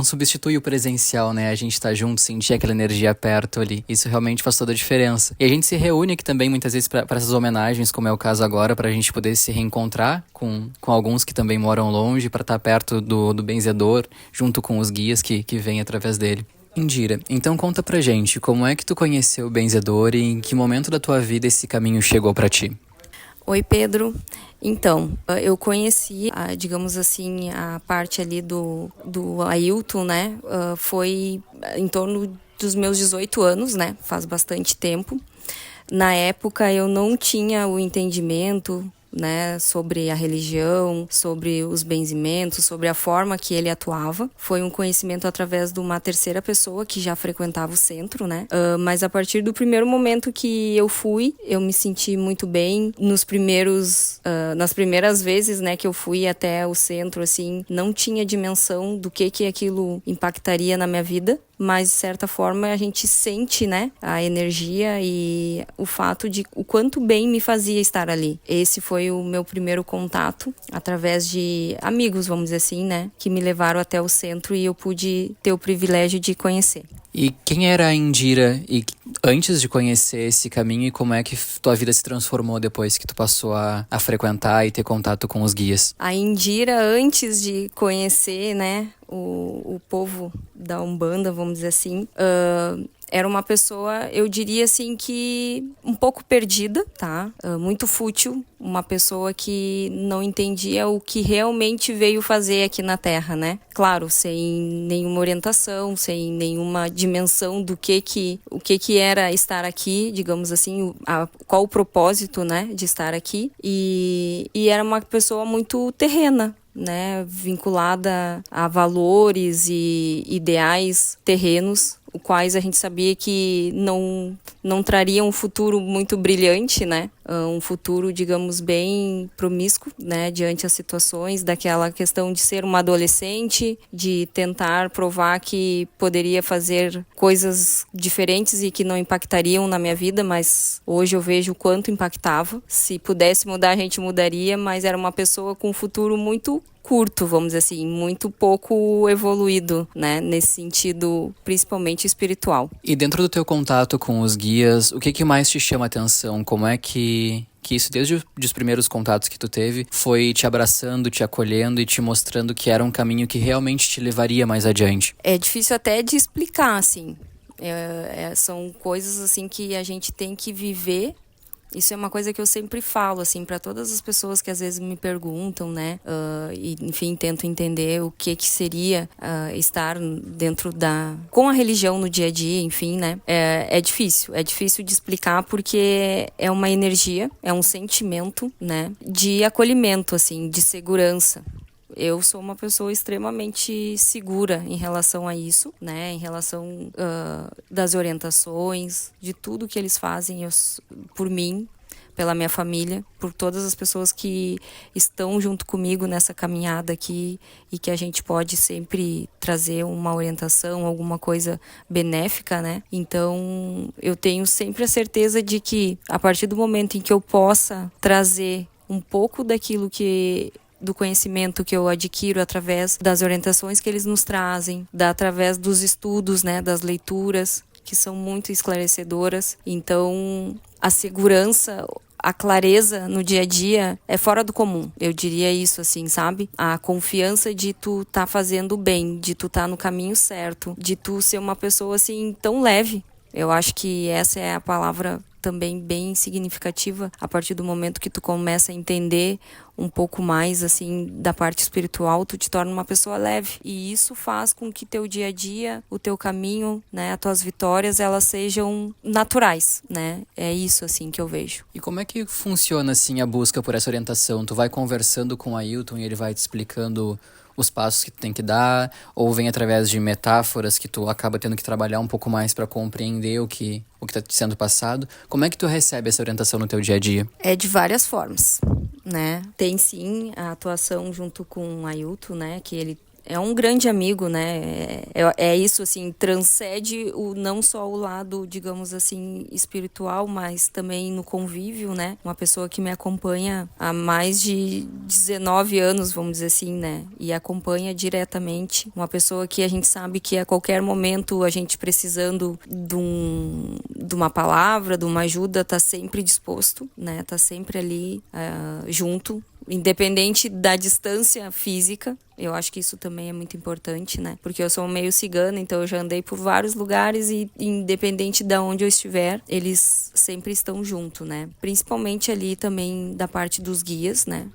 substitui o presencial, né? A gente tá junto, sentir aquela energia perto ali. Isso realmente faz toda a diferença. E a gente se reúne aqui também muitas vezes para essas homenagens, como é o caso agora, pra gente poder se reencontrar com alguns que também moram longe, para estar perto do benzedor, junto com os guias que vêm através dele. Indira, então conta pra gente, como é que tu conheceu o benzedor e em que momento da tua vida esse caminho chegou pra ti? Oi, Pedro. Então, eu conheci, digamos assim, a parte ali do Ailton, né? Foi em torno dos meus 18 anos, né? Faz bastante tempo. Na época, eu não tinha o entendimento, né, sobre a religião, sobre os benzimentos, sobre a forma que ele atuava. Foi um conhecimento através de uma terceira pessoa que já frequentava o centro, né? Mas a partir do primeiro momento que eu fui, eu me senti muito bem. Nas primeiras vezes, né, que eu fui até o centro, assim, não tinha dimensão do que aquilo impactaria na minha vida. Mas, de certa forma, a gente sente, né, a energia e o fato de o quanto bem me fazia estar ali. Esse foi o meu primeiro contato, através de amigos, vamos dizer assim, né, que me levaram até o centro e eu pude ter o privilégio de conhecer. E quem era a Indira antes de conhecer esse caminho, e como é que tua vida se transformou depois que tu passou a frequentar e ter contato com os guias? A Indira, antes de conhecer, né, o povo da Umbanda, vamos dizer assim, era uma pessoa, eu diria assim, que um pouco perdida, tá? Muito fútil, uma pessoa que não entendia o que realmente veio fazer aqui na Terra, né? Claro, sem nenhuma orientação, sem nenhuma dimensão do que era estar aqui, digamos assim, qual o propósito, né, de estar aqui. E era uma pessoa muito terrena, né, vinculada a valores e ideais terrenos, os quais a gente sabia que não traria um futuro muito brilhante, né? Um futuro, digamos, bem promíscuo, né? Diante as situações, daquela questão de ser uma adolescente, de tentar provar que poderia fazer coisas diferentes e que não impactariam na minha vida, mas hoje eu vejo o quanto impactava. Se pudesse mudar, a gente mudaria, mas era uma pessoa com um futuro muito curto, vamos dizer assim, muito pouco evoluído, né, nesse sentido, principalmente espiritual. E dentro do teu contato com os guias, o que mais te chama a atenção? Como é que isso, desde os primeiros contatos que tu teve, foi te abraçando, te acolhendo e te mostrando que era um caminho que realmente te levaria mais adiante? É difícil até de explicar, assim. São coisas, assim, que a gente tem que viver. Isso é uma coisa que eu sempre falo, assim, para todas as pessoas que às vezes me perguntam, né? E, enfim, tento entender o que seria estar dentro com a religião no dia a dia, enfim, né? É difícil de explicar porque é uma energia, é um sentimento, né? De acolhimento, assim, de segurança. Eu sou uma pessoa extremamente segura em relação a isso, né? Em relação das orientações, de tudo que eles fazem por mim, pela minha família, por todas as pessoas que estão junto comigo nessa caminhada aqui e que a gente pode sempre trazer uma orientação, alguma coisa benéfica, né? Então, eu tenho sempre a certeza de que a partir do momento em que eu possa trazer um pouco do conhecimento que eu adquiro através das orientações que eles nos trazem, através dos estudos, né, das leituras, que são muito esclarecedoras. Então, a segurança, a clareza no dia a dia é fora do comum. Eu diria isso, assim, sabe? A confiança de tu tá fazendo bem, de tu tá no caminho certo, de tu ser uma pessoa, assim, tão leve. Eu acho que essa é a palavra também bem significativa a partir do momento que tu começa a entender um pouco mais, assim, da parte espiritual, tu te torna uma pessoa leve. E isso faz com que teu dia a dia, o teu caminho, né, as tuas vitórias, elas sejam naturais, né? É isso, assim, que eu vejo. E como é que funciona, assim, a busca por essa orientação? Tu vai conversando com o Ailton e ele vai te explicando os passos que tu tem que dar, ou vem através de metáforas que tu acaba tendo que trabalhar um pouco mais para compreender o que está sendo passado? Como é que tu recebe essa orientação no teu dia a dia? É de várias formas, né? Tem sim a atuação junto com o Ailton, né? Que ele é um grande amigo, né? É isso, assim, transcende não só o lado, digamos assim, espiritual, mas também no convívio, né? Uma pessoa que me acompanha há mais de 19 anos, vamos dizer assim, né? E acompanha diretamente. Uma pessoa que a gente sabe que a qualquer momento a gente precisando de uma palavra, de uma ajuda, tá sempre disposto, né? Tá sempre ali junto, independente da distância física. Eu acho que isso também é muito importante, né? Porque eu sou meio cigana, então eu já andei por vários lugares e independente de onde eu estiver, eles sempre estão junto, né? Principalmente ali também da parte dos guias, né?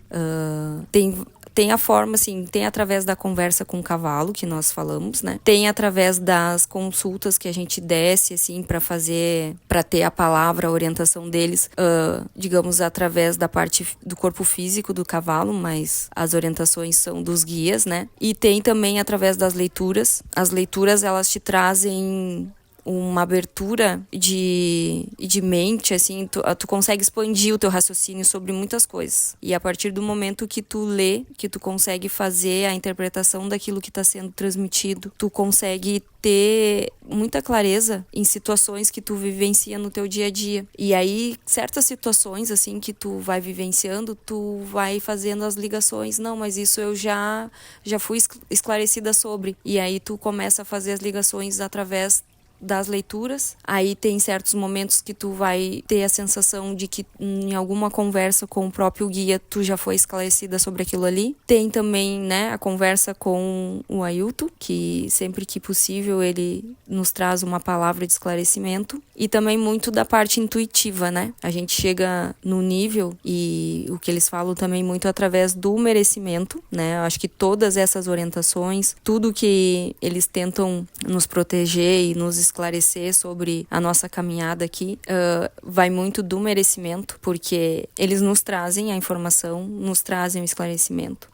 Tem a forma, assim, tem através da conversa com o cavalo, que nós falamos, né? Tem através das consultas que a gente desce, assim, para ter a palavra, a orientação deles, digamos, através da parte do corpo físico do cavalo, mas as orientações são dos guias, né? E tem também através das leituras. As leituras, elas te trazem uma abertura de mente, assim, tu consegue expandir o teu raciocínio sobre muitas coisas. E a partir do momento que tu lê, que tu consegue fazer a interpretação daquilo que está sendo transmitido, tu consegue ter muita clareza em situações que tu vivencia no teu dia a dia. E aí, certas situações, assim, que tu vai vivenciando, tu vai fazendo as ligações. Não, mas isso eu já fui esclarecida sobre. E aí tu começa a fazer as ligações através das leituras. Aí tem certos momentos que tu vai ter a sensação de que em alguma conversa com o próprio guia tu já foi esclarecida sobre aquilo ali. Tem também, né, a conversa com o Ailton, que sempre que possível ele nos traz uma palavra de esclarecimento. E também muito da parte intuitiva, né? A gente chega no nível, e o que eles falam também muito através do merecimento, né? Eu acho que todas essas orientações, tudo que eles tentam nos proteger e nos esclarecer sobre a nossa caminhada aqui, vai muito do merecimento, porque eles nos trazem a informação, nos trazem o esclarecimento.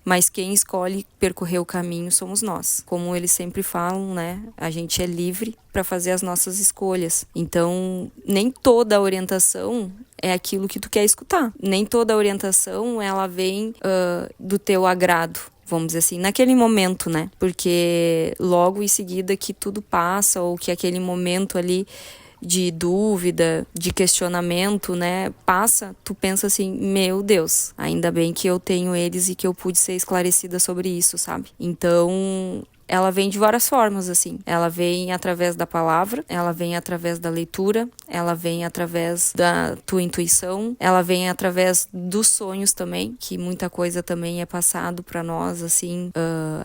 Mas quem escolhe percorrer o caminho somos nós. Como eles sempre falam, né? A gente é livre para fazer as nossas escolhas. Então, nem toda a orientação é aquilo que tu quer escutar. Nem toda a orientação, ela vem do teu agrado, vamos dizer assim, naquele momento, né? Porque logo em seguida que tudo passa, ou que aquele momento ali de dúvida, de questionamento, né, passa, tu pensa assim, meu Deus, ainda bem que eu tenho eles e que eu pude ser esclarecida sobre isso, sabe? Então, ela vem de várias formas, assim. Ela vem através da palavra, ela vem através da leitura, ela vem através da tua intuição, ela vem através dos sonhos também, que muita coisa também é passado para nós, assim,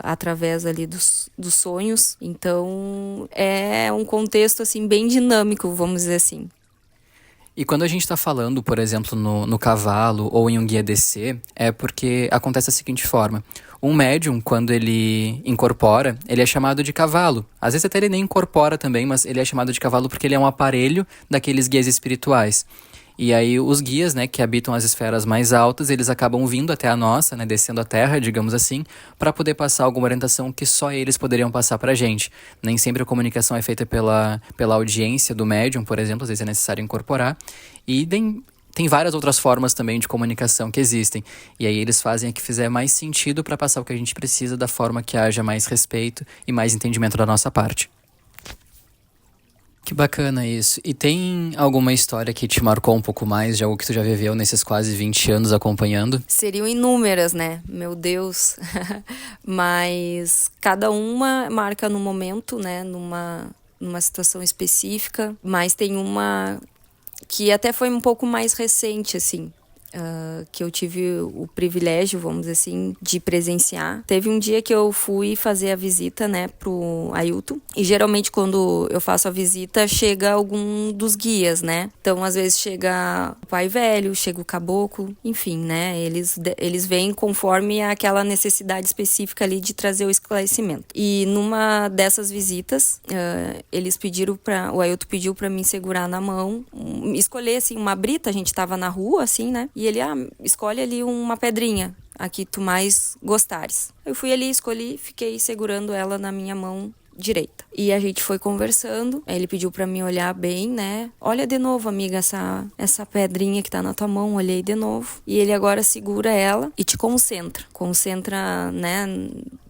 através ali dos sonhos. Então, é um contexto, assim, bem dinâmico, vamos dizer assim. E quando a gente está falando, por exemplo, no cavalo ou em um guia DC, é porque acontece da seguinte forma. Um médium, quando ele incorpora, ele é chamado de cavalo. Às vezes até ele nem incorpora também, mas ele é chamado de cavalo porque ele é um aparelho daqueles guias espirituais. E aí os guias, né, que habitam as esferas mais altas, eles acabam vindo até a nossa, né, descendo a terra, digamos assim, para poder passar alguma orientação que só eles poderiam passar pra gente. Nem sempre a comunicação é feita pela audiência do médium, por exemplo, às vezes é necessário incorporar. E tem várias outras formas também de comunicação que existem. E aí eles fazem a que fizer mais sentido para passar o que a gente precisa da forma que haja mais respeito e mais entendimento da nossa parte. Que bacana isso. E tem alguma história que te marcou um pouco mais de algo que tu já viveu nesses quase 20 anos acompanhando? Seriam inúmeras, né? Meu Deus. Mas cada uma marca no momento, né? Numa situação específica. Mas tem uma que até foi um pouco mais recente, assim. Que eu tive o privilégio, vamos dizer assim, de presenciar. Teve um dia que eu fui fazer a visita, né, pro Ailton. E geralmente quando eu faço a visita, chega algum dos guias, né? Então, às vezes chega o pai velho, chega o caboclo, enfim, né? Eles vêm conforme aquela necessidade específica ali de trazer o esclarecimento. E numa dessas visitas, o Ailton pediu pra mim segurar na mão, escolher, assim, uma brita. A gente tava na rua, assim, né? E ele, escolhe ali uma pedrinha, a que tu mais gostares. Eu fui ali, escolhi, fiquei segurando ela na minha mão direita. E a gente foi conversando, aí ele pediu pra mim olhar bem, né? Olha de novo, amiga, essa pedrinha que tá na tua mão, olhei de novo. E ele agora segura ela e te concentra. Concentra, né,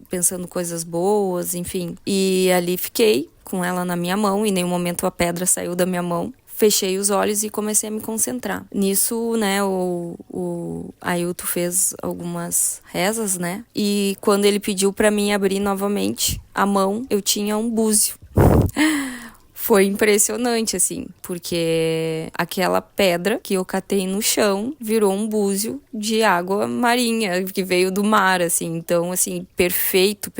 pensando coisas boas, enfim. E ali fiquei com ela na minha mão, em nenhum momento a pedra saiu da minha mão. Fechei os olhos e comecei a me concentrar. Nisso, né, o Ailton fez algumas rezas, né? E quando ele pediu pra mim abrir novamente a mão, eu tinha um búzio. Foi impressionante, assim, porque aquela pedra que eu catei no chão virou um búzio de água marinha, que veio do mar, assim. Então, assim, perfeito,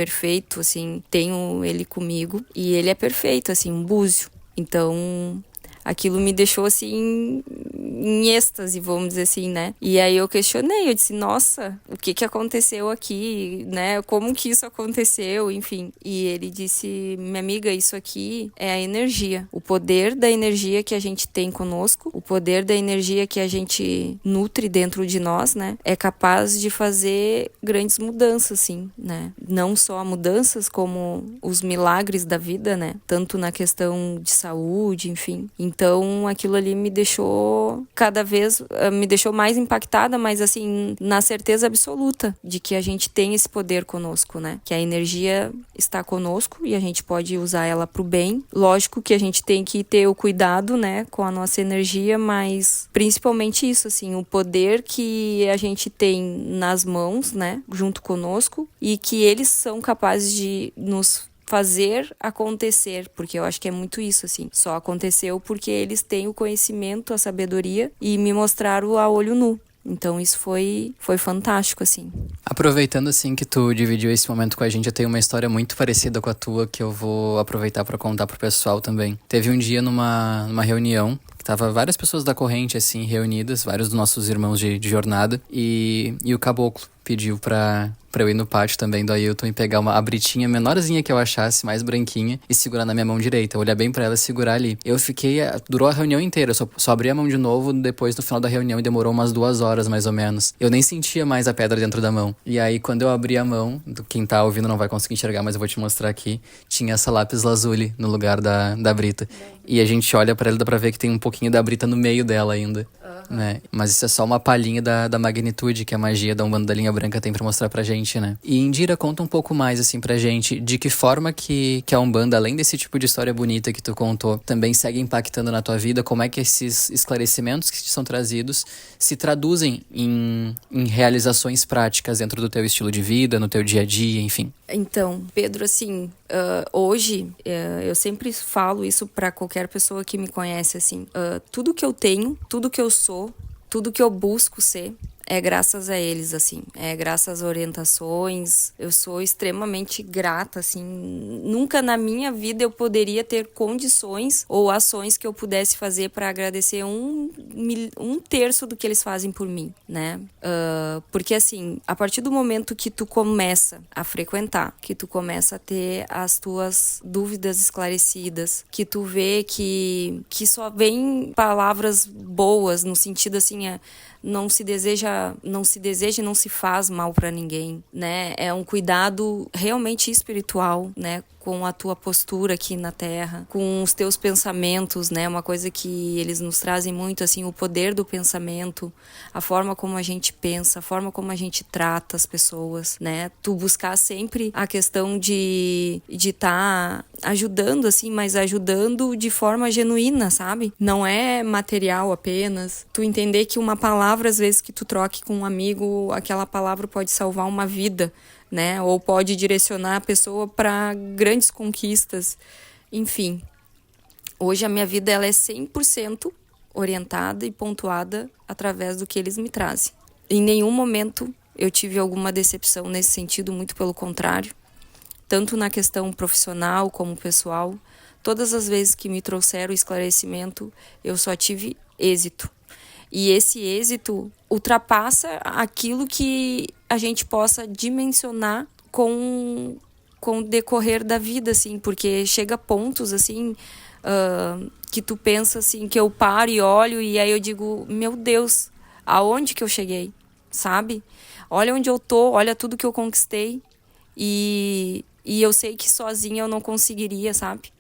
assim, tenho ele comigo. E ele é perfeito, assim, um búzio. Então, aquilo me deixou, assim, em êxtase, vamos dizer assim, né? E aí eu questionei, eu disse, nossa, o que aconteceu aqui, né? Como que isso aconteceu, enfim. E ele disse, minha amiga, isso aqui é a energia. O poder da energia que a gente tem conosco, o poder da energia que a gente nutre dentro de nós, né? É capaz de fazer grandes mudanças, assim, né? Não só mudanças, como os milagres da vida, né? Tanto na questão de saúde, enfim. Então, aquilo ali me deixou mais impactada, mas assim, na certeza absoluta de que a gente tem esse poder conosco, né? Que a energia está conosco e a gente pode usar ela pro bem. Lógico que a gente tem que ter o cuidado, né, com a nossa energia, mas principalmente isso, assim, o poder que a gente tem nas mãos, né, junto conosco, e que eles são capazes de nos fazer acontecer, porque eu acho que é muito isso, assim. Só aconteceu porque eles têm o conhecimento, a sabedoria e me mostraram a olho nu. Então isso foi fantástico, assim. Aproveitando, assim, que tu dividiu esse momento com a gente, eu tenho uma história muito parecida com a tua que eu vou aproveitar para contar pro pessoal também. Teve um dia numa reunião, que tava várias pessoas da corrente, assim, reunidas, vários dos nossos irmãos de jornada, e o caboclo pediu pra eu ir no pátio também do Ailton e pegar a britinha menorzinha que eu achasse, mais branquinha, e segurar na minha mão direita. Olhar bem pra ela e segurar ali. Eu fiquei... Durou a reunião inteira, eu só abri a mão de novo depois no final da reunião e demorou umas 2 horas, mais ou menos. Eu nem sentia mais a pedra dentro da mão. E aí, quando eu abri a mão, quem tá ouvindo não vai conseguir enxergar, mas eu vou te mostrar aqui, tinha essa lápis lazuli no lugar da brita. E a gente olha pra ela, dá pra ver que tem um pouquinho da brita no meio dela ainda. Né? Mas isso é só uma palhinha da magnitude que a magia da Umbanda da Linha Branca tem pra mostrar pra gente, né? E Indira, conta um pouco mais, assim, pra gente, de que forma que a Umbanda, além desse tipo de história bonita que tu contou, também segue impactando na tua vida, como é que esses esclarecimentos que te são trazidos se traduzem em realizações práticas dentro do teu estilo de vida, no teu dia a dia, enfim. Então, Pedro, assim, hoje, eu sempre falo isso pra qualquer pessoa que me conhece, assim, tudo que eu tenho, tudo que eu sou, tudo que eu busco ser, é graças a eles, assim. É graças às orientações. Eu sou extremamente grata, assim. Nunca na minha vida eu poderia ter condições ou ações que eu pudesse fazer para agradecer um terço do que eles fazem por mim, né? Porque, assim, a partir do momento que tu começa a frequentar, que tu começa a ter as tuas dúvidas esclarecidas, que tu vê que só vem palavras boas, no sentido, assim, não se deseja e não se faz mal para ninguém, né? É um cuidado realmente espiritual, né? com a tua postura aqui na Terra, com os teus pensamentos, né? Uma coisa que eles nos trazem muito, assim, o poder do pensamento, a forma como a gente pensa, a forma como a gente trata as pessoas, né? Tu buscar sempre a questão de tá ajudando, assim, mas ajudando de forma genuína, sabe? Não é material apenas. Tu entender que uma palavra, às vezes, que tu troque com um amigo, aquela palavra pode salvar uma vida, né? Ou pode direcionar a pessoa para grandes conquistas. Enfim, hoje a minha vida ela é 100% orientada e pontuada através do que eles me trazem. Em nenhum momento eu tive alguma decepção nesse sentido, muito pelo contrário. Tanto na questão profissional como pessoal. Todas as vezes que me trouxeram esclarecimento, eu só tive êxito. E esse êxito ultrapassa aquilo que a gente possa dimensionar com o decorrer da vida, assim, porque chega pontos, assim, que tu pensa, assim, que eu paro e olho e aí eu digo, meu Deus, aonde que eu cheguei, sabe? Olha onde eu tô, olha tudo que eu conquistei e eu sei que sozinha eu não conseguiria, sabe?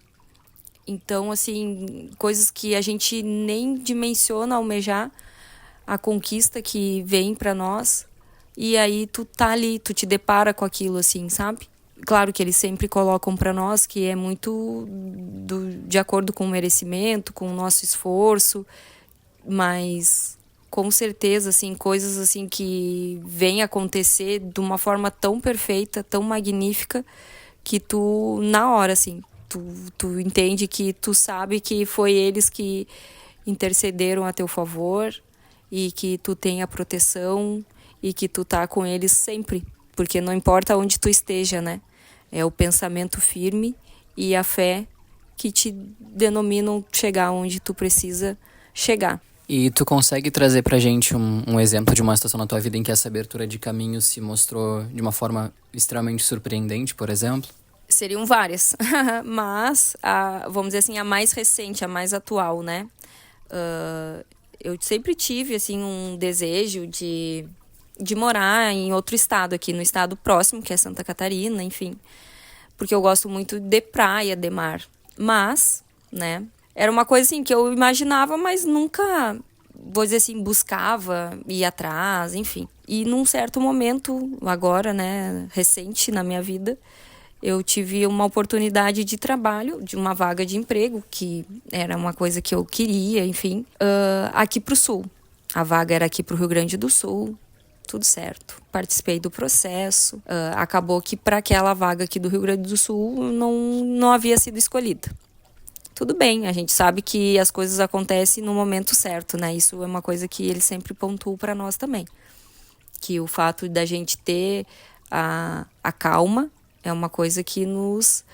Então, assim, coisas que a gente nem dimensiona almejar, a conquista que vem pra nós, e aí tu tá ali, tu te depara com aquilo, assim, sabe? Claro que eles sempre colocam pra nós que é muito de acordo com o merecimento, com o nosso esforço, mas com certeza, assim, coisas assim que vêm acontecer de uma forma tão perfeita, tão magnífica, que tu, na hora, assim, tu entende que tu sabe que foi eles que intercederam a teu favor e que tu tem a proteção e que tu tá com eles sempre, porque não importa onde tu esteja, né? É o pensamento firme e a fé que te denominam chegar onde tu precisa chegar. E tu consegue trazer pra gente um exemplo de uma situação na tua vida em que essa abertura de caminho se mostrou de uma forma extremamente surpreendente, por exemplo? Seriam várias, mas vamos dizer assim, a mais recente, a mais atual, né? Eu sempre tive, assim, um desejo de morar em outro estado aqui, no estado próximo, que é Santa Catarina, enfim. Porque eu gosto muito de praia, de mar. Mas, né, era uma coisa, assim, que eu imaginava, mas nunca, vou dizer assim, buscava ir atrás, enfim. E num certo momento, agora, né, recente na minha vida, eu tive uma oportunidade de trabalho, de uma vaga de emprego, que era uma coisa que eu queria, enfim, aqui pro Sul. A vaga era aqui pro Rio Grande do Sul, tudo certo. Participei do processo, acabou que para aquela vaga aqui do Rio Grande do Sul não havia sido escolhida. Tudo bem, a gente sabe que as coisas acontecem no momento certo, né? Isso é uma coisa que eles sempre pontuam para nós também. Que o fato da gente ter a calma é uma coisa que nos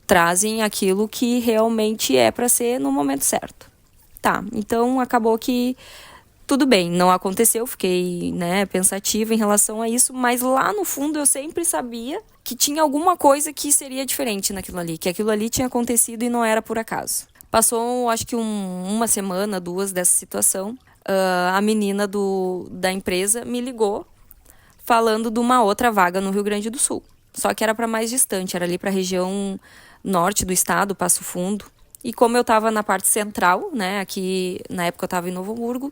trazem aquilo que realmente é para ser no momento certo. Tá, então acabou que tudo bem, não aconteceu, fiquei, né, pensativa em relação a isso, mas lá no fundo eu sempre sabia que tinha alguma coisa que seria diferente naquilo ali, que aquilo ali tinha acontecido e não era por acaso. Passou, acho que uma semana, 2 dessa situação, a menina da empresa me ligou falando de uma outra vaga no Rio Grande do Sul. Só que era para mais distante, era ali para a região norte do estado, Passo Fundo. E como eu estava na parte central, né, aqui na época eu estava em Novo Hamburgo,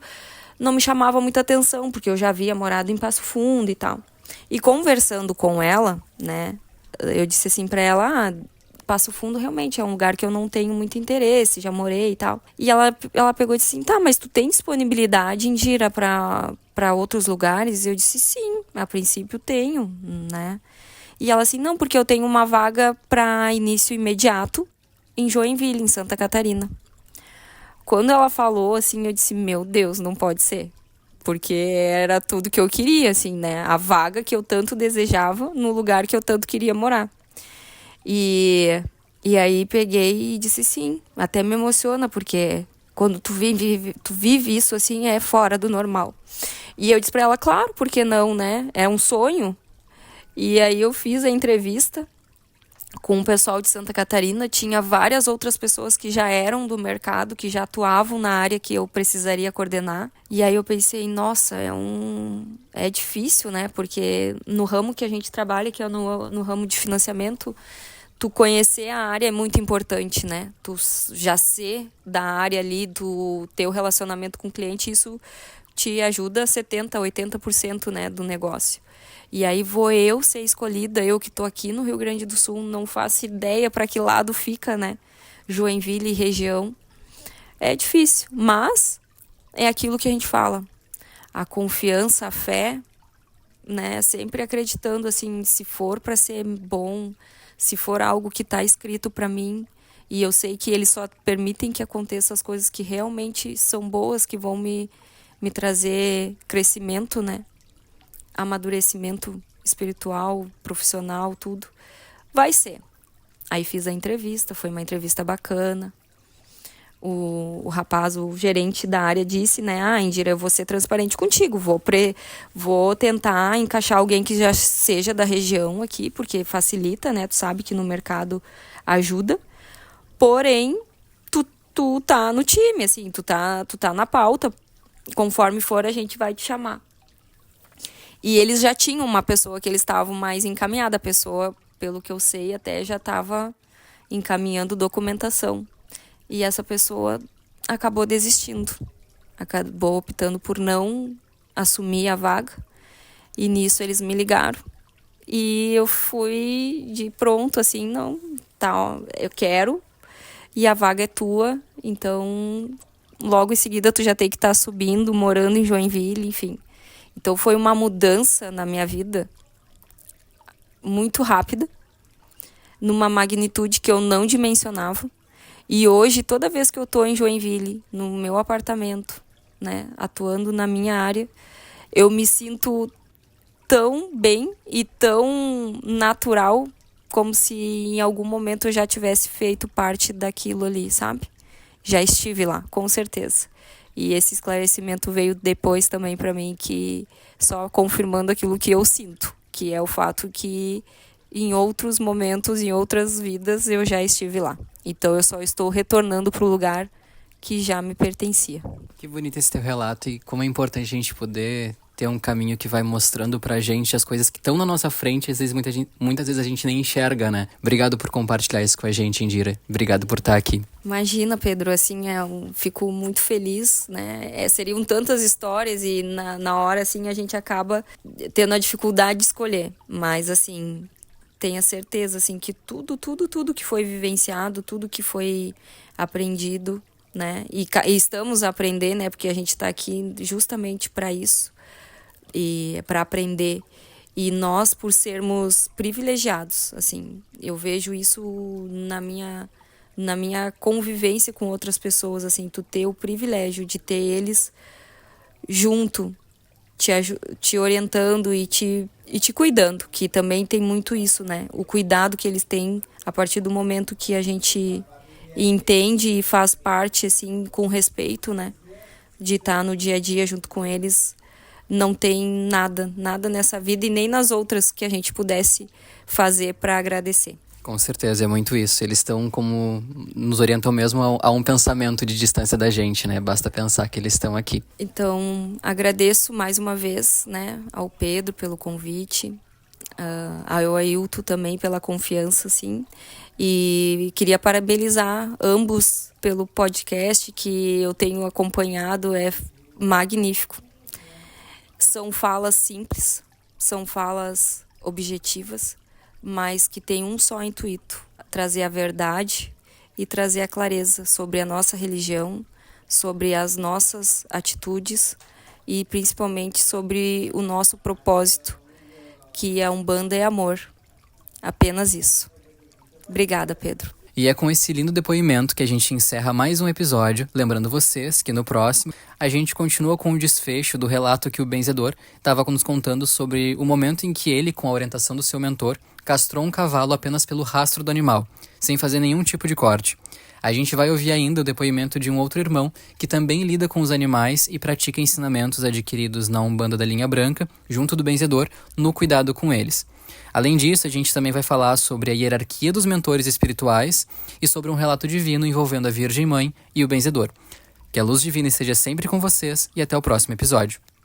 não me chamava muita atenção, porque eu já havia morado em Passo Fundo e tal. E conversando com ela, né, eu disse assim para ela, Passo Fundo realmente é um lugar que eu não tenho muito interesse, já morei e tal. E ela pegou e disse assim, tá, mas tu tem disponibilidade em ir para outros lugares? Eu disse, sim, a princípio tenho, né? E ela assim, não, porque eu tenho uma vaga para início imediato em Joinville, em Santa Catarina. Quando ela falou, assim, eu disse, meu Deus, não pode ser. Porque era tudo que eu queria, assim, né? A vaga que eu tanto desejava no lugar que eu tanto queria morar. E aí peguei e disse sim. Até me emociona, porque quando tu vive isso, assim, é fora do normal. E eu disse pra ela, claro, por que não, né? É um sonho. E aí eu fiz a entrevista com o pessoal de Santa Catarina, tinha várias outras pessoas que já eram do mercado, que já atuavam na área que eu precisaria coordenar. E aí eu pensei, nossa, é difícil, né? Porque no ramo que a gente trabalha, que é no ramo de financiamento, tu conhecer a área é muito importante, né? Tu já ser da área ali, do teu relacionamento com o cliente, isso te ajuda 70%, 80%, né, do negócio. E aí vou eu ser escolhida, eu que tô aqui no Rio Grande do Sul, não faço ideia para que lado fica, né? Joinville e região. É difícil, mas é aquilo que a gente fala. A confiança, a fé, né? Sempre acreditando, assim, se for para ser bom, se for algo que tá escrito para mim, e eu sei que eles só permitem que aconteça as coisas que realmente são boas, que vão me trazer crescimento, né? Amadurecimento espiritual, profissional, tudo. Vai ser. Aí fiz a entrevista, foi uma entrevista bacana. O rapaz, o gerente da área disse, né? Indira, eu vou ser transparente contigo, vou tentar encaixar alguém que já seja da região aqui, porque facilita, né? Tu sabe que no mercado ajuda. Porém, tu tá no time, assim, tu tá na pauta. Conforme for, a gente vai te chamar. E eles já tinham uma pessoa que eles estavam mais encaminhada. A pessoa, pelo que eu sei, até já estava encaminhando documentação. E essa pessoa acabou desistindo. Acabou optando por não assumir a vaga. E nisso eles me ligaram. E eu fui de pronto, assim, não, tá, ó, eu quero. E a vaga é tua. Então, logo em seguida, tu já tem que estar subindo, morando em Joinville, enfim. Então foi uma mudança na minha vida muito rápida, numa magnitude que eu não dimensionava. E hoje, toda vez que eu estou em Joinville, no meu apartamento, né, atuando na minha área, eu me sinto tão bem e tão natural, como se em algum momento eu já tivesse feito parte daquilo ali, sabe? Já estive lá, com certeza. E esse esclarecimento veio depois também para mim, que só confirmando aquilo que eu sinto, que é o fato que em outros momentos, em outras vidas, eu já estive lá. Então eu só estou retornando para o lugar que já me pertencia. Que bonito esse teu relato e como é importante a gente poder ter um caminho que vai mostrando pra gente as coisas que estão na nossa frente, às vezes muitas vezes a gente nem enxerga, né? Obrigado por compartilhar isso com a gente, Indira. Obrigado por estar aqui. Imagina, Pedro, assim, fico muito feliz, né? Seriam tantas histórias e na hora, assim, a gente acaba tendo a dificuldade de escolher. Mas, assim, tenha certeza, assim, que tudo que foi vivenciado, tudo que foi aprendido, né? E estamos a aprender, né? Porque a gente está aqui justamente para isso. E para aprender. E nós, por sermos privilegiados, assim, eu vejo isso na minha convivência com outras pessoas, assim, tu ter o privilégio de ter eles junto, te orientando e te cuidando, que também tem muito isso, né? O cuidado que eles têm a partir do momento que a gente entende e faz parte, assim, com respeito, né? De estar no dia a dia junto com eles. Não tem nada nessa vida e nem nas outras que a gente pudesse fazer para agradecer. Com certeza, é muito isso. Eles estão como... nos orientam mesmo a um pensamento de distância da gente, né? Basta pensar que eles estão aqui. Então, agradeço mais uma vez, né, ao Pedro pelo convite, ao Ailton também pela confiança, assim. E queria parabenizar ambos pelo podcast que eu tenho acompanhado, é magnífico. São falas simples, são falas objetivas, mas que tem um só intuito: trazer a verdade e trazer a clareza sobre a nossa religião, sobre as nossas atitudes e principalmente sobre o nosso propósito, que a Umbanda é amor. Apenas isso. Obrigada, Pedro. E é com esse lindo depoimento que a gente encerra mais um episódio, lembrando vocês que no próximo a gente continua com o desfecho do relato que o benzedor estava nos contando sobre o momento em que ele, com a orientação do seu mentor, castrou um cavalo apenas pelo rastro do animal, sem fazer nenhum tipo de corte. A gente vai ouvir ainda o depoimento de um outro irmão que também lida com os animais e pratica ensinamentos adquiridos na Umbanda da Linha Branca, junto do benzedor, no cuidado com eles. Além disso, a gente também vai falar sobre a hierarquia dos mentores espirituais e sobre um relato divino envolvendo a Virgem Mãe e o benzedor. Que a luz divina esteja sempre com vocês e até o próximo episódio.